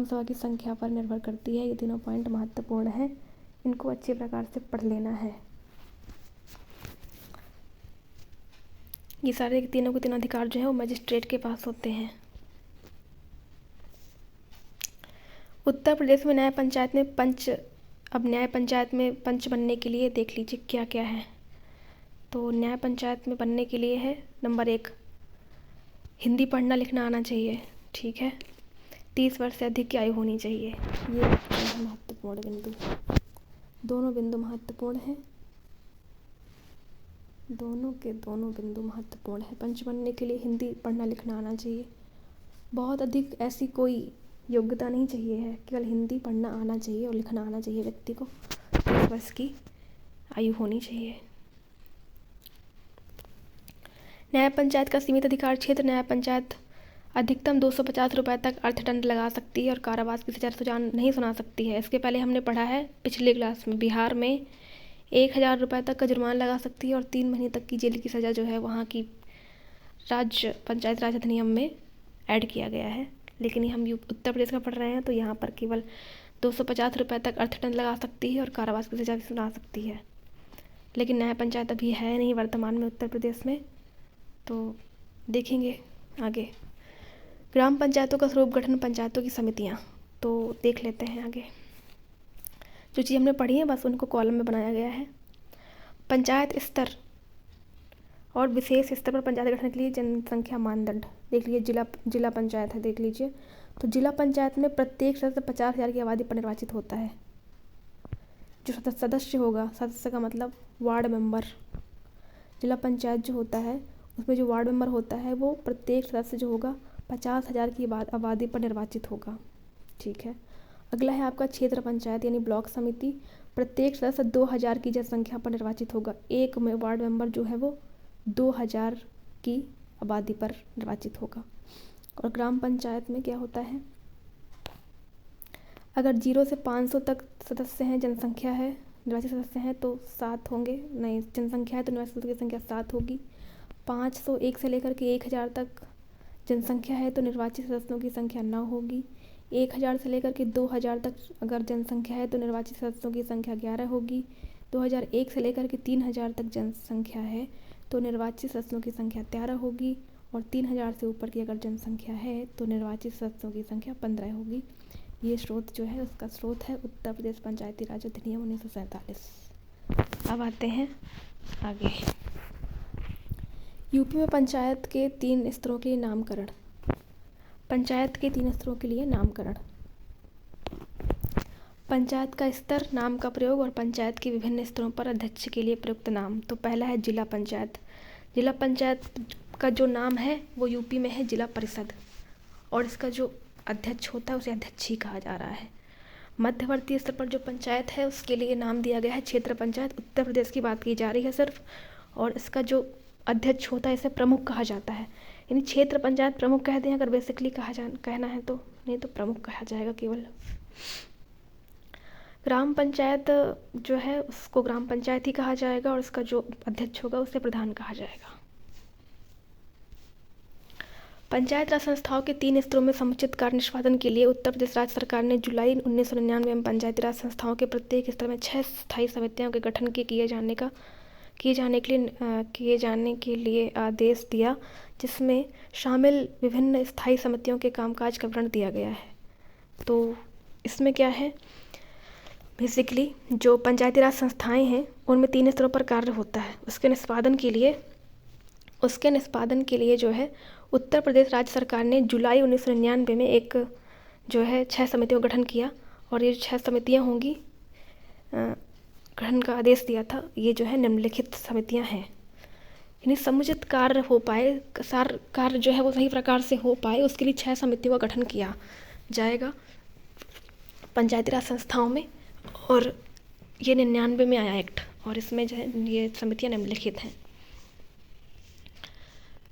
सभा की संख्या पर निर्भर करती है। ये तीनों पॉइंट महत्वपूर्ण हैं, इनको अच्छे प्रकार से पढ़ लेना है। ये सारे तीनों के तीनों अधिकार जो है वो मजिस्ट्रेट के पास होते हैं। उत्तर प्रदेश में न्याय पंचायत में न्याय पंचायत में पंच बनने के लिए देख लीजिए क्या क्या है। तो न्याय पंचायत में बनने के लिए है, नंबर 1, हिंदी पढ़ना लिखना आना चाहिए, ठीक है। 30 वर्ष से अधिक की आयु होनी चाहिए। ये महत्वपूर्ण बिंदु, दोनों बिंदु महत्वपूर्ण हैं, दोनों बिंदु महत्वपूर्ण है। पंच बनने के लिए हिंदी पढ़ना लिखना आना चाहिए। बहुत अधिक ऐसी कोई योग्यता नहीं चाहिए है, केवल हिंदी पढ़ना आना चाहिए और लिखना आना चाहिए व्यक्ति को। 30 वर्ष की आयु होनी चाहिए। न्याय पंचायत का सीमित अधिकार क्षेत्र। न्याय पंचायत अधिकतम 250 रुपये तक अर्थदंड लगा सकती है और कारावास की सजा नहीं सुना सकती है। इसके पहले हमने पढ़ा है पिछले क्लास में, बिहार में 1000 रुपये तक का जुर्माना लगा सकती है और 3 महीने तक की जेल की सज़ा जो है वहाँ की पंचायत राज अधिनियम में ऐड किया गया है। लेकिन हम उत्तर प्रदेश का पढ़ रहे हैं तो यहाँ पर केवल 250 रुपये तक अर्थदंड लगा सकती है और कारावास की सजा भी सुना सकती है। लेकिन न्याय पंचायत अभी है नहीं वर्तमान में उत्तर प्रदेश में, तो देखेंगे आगे। ग्राम पंचायतों का स्वरूप गठन, पंचायतों की समितियाँ, तो देख लेते हैं आगे। जो चीज़ हमने पढ़ी है बस उनको कॉलम में बनाया गया है। पंचायत स्तर और विशेष स्तर पर पंचायत गठन के लिए जनसंख्या मानदंड देख लीजिए। जिला पंचायत है, देख लीजिए। तो जिला पंचायत में प्रत्येक सदस्य 50,000 की आबादी पर निर्वाचित होता है। जो सदस्य होगा, सदस्य का मतलब वार्ड मेंबर, जिला पंचायत जो होता है उसमें जो वार्ड मेंबर होता है वो प्रत्येक सदस्य जो होगा 50,000 की आबादी पर निर्वाचित होगा, ठीक है। अगला है आपका क्षेत्र पंचायत यानी ब्लॉक समिति। प्रत्येक सदस्य 2000 की जनसंख्या पर निर्वाचित होगा। एक में वार्ड मेंबर जो है वो 2000 की आबादी पर निर्वाचित होगा। और ग्राम पंचायत में क्या होता है, अगर 0 से 500 तक सदस्य हैं, जनसंख्या है, निर्वाचित सदस्य हैं तो 7 होंगे, नहीं जनसंख्या है तो निर्वाचित सदस्यों की संख्या 7 होगी। 501 से लेकर के 1000 तक जनसंख्या है तो निर्वाचित सदस्यों की संख्या 9 होगी। 1000 से लेकर के 2000 तक अगर जनसंख्या है तो निर्वाचित सदस्यों की संख्या 11 होगी। 2001 से लेकर के 3000 तक जनसंख्या है तो निर्वाचित सदस्यों की संख्या 13 होगी। और 3000 से ऊपर की अगर जनसंख्या है तो निर्वाचित सदस्यों की संख्या 15 होगी। ये स्रोत जो है उसका स्रोत है उत्तर प्रदेश पंचायती राज अधिनियम 1947। अब आते हैं आगे। यूपी में पंचायत के 3 स्तरों के लिए नामकरण। पंचायत के 3 स्तरों के लिए नामकरण। पंचायत का स्तर, नाम का प्रयोग और पंचायत के विभिन्न स्तरों पर अध्यक्ष के लिए प्रयुक्त नाम। तो पहला है जिला पंचायत। जिला पंचायत का जो नाम है वो यूपी में है जिला परिषद और इसका जो अध्यक्ष होता है उसे अध्यक्ष ही कहा जा रहा है। मध्यवर्ती स्तर पर जो पंचायत है उसके लिए नाम दिया गया है क्षेत्र पंचायत। उत्तर प्रदेश की बात की जा रही है सिर्फ। और इसका जो अध्यक्ष होता है इसे प्रमुख कहा जाता है। यानी क्षेत्र पंचायत प्रमुख कहते हैं अगर बेसिकली कहना है तो, नहीं तो प्रमुख कहा जाएगा केवल। ग्राम पंचायत जो है उसको ग्राम पंचायत ही कहा जाएगा और उसका जो अध्यक्ष होगा उसे प्रधान कहा जाएगा। पंचायत राज संस्थाओं के 3 स्तरों में समुचित कार्य निष्पादन के लिए उत्तर प्रदेश राज्य सरकार ने जुलाई 1999 में पंचायती राज संस्थाओं के प्रत्येक स्तर में 6 स्थायी समितियों के गठन किए जाने के लिए आदेश दिया, जिसमें शामिल विभिन्न स्थायी समितियों के कामकाज का विवरण दिया गया है। तो इसमें क्या है, बेसिकली जो पंचायती राज संस्थाएं हैं उनमें 3 स्तरों पर कार्य होता है। उसके निष्पादन के लिए जो है उत्तर प्रदेश राज्य सरकार ने जुलाई 1999 में एक जो है 6 समितियों का गठन किया और ये 6 समितियां होंगी, गठन का आदेश दिया था। ये जो है निम्नलिखित समितियां हैं। यानी समुचित कार्य हो पाए, कार्य जो है वो सही प्रकार से हो पाए, उसके लिए 6 समितियों का गठन किया जाएगा पंचायती राज संस्थाओं में। और ये 99 में आया एक्ट और इसमें जो है ये समितियां निम्नलिखित हैं।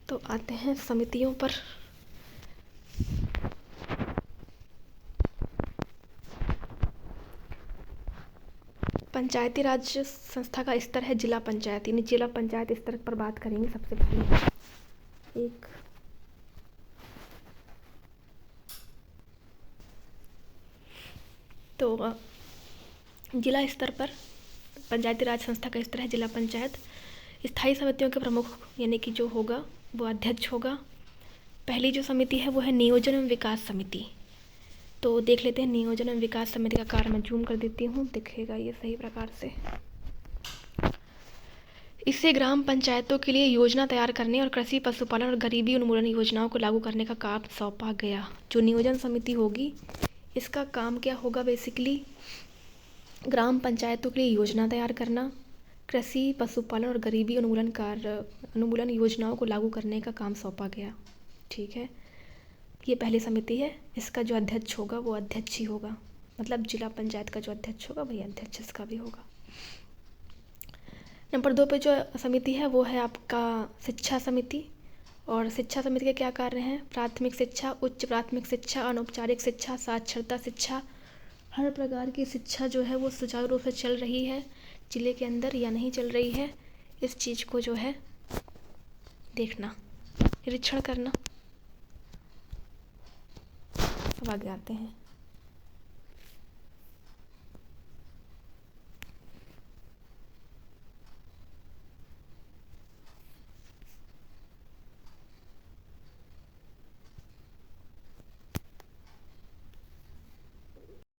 तो आते हैं समितियों पर। पंचायती राज संस्था का स्तर है जिला पंचायत, यानी जिला पंचायत स्तर पर बात करेंगे सबसे पहले। एक तो जिला स्तर पर पंचायती राज संस्था का स्तर है जिला पंचायत। स्थायी समितियों के प्रमुख यानी कि जो होगा वो अध्यक्ष होगा। पहली जो समिति है वो है नियोजन एवं विकास समिति। तो देख लेते हैं नियोजन एवं विकास समिति का कार्य। मैं जूम कर देती हूँ, दिखेगा ये सही प्रकार से। इससे ग्राम पंचायतों के लिए योजना तैयार करने और कृषि, पशुपालन और गरीबी उन्मूलन योजनाओं को लागू करने का काम सौंपा गया। जो नियोजन समिति होगी इसका काम क्या होगा, बेसिकली ग्राम पंचायतों के लिए योजना तैयार करना, कृषि, पशुपालन और गरीबी उन्मूलन योजनाओं को लागू करने का काम सौंपा गया। ठीक है, ये पहली समिति है। इसका जो अध्यक्ष होगा वो अध्यक्ष ही होगा, मतलब जिला पंचायत का जो अध्यक्ष होगा वही अध्यक्ष इसका भी होगा। नंबर 2 पे जो समिति है वो है आपका शिक्षा समिति। और शिक्षा समिति के क्या कार्य हैं, प्राथमिक शिक्षा, उच्च प्राथमिक शिक्षा, अनौपचारिक शिक्षा, साक्षरता शिक्षा, हर प्रकार की शिक्षा जो है वो सुचारू रूप से चल रही है जिले के अंदर या नहीं चल रही है, इस चीज़ को जो है देखना, निरीक्षण करना। अब आगे आते हैं।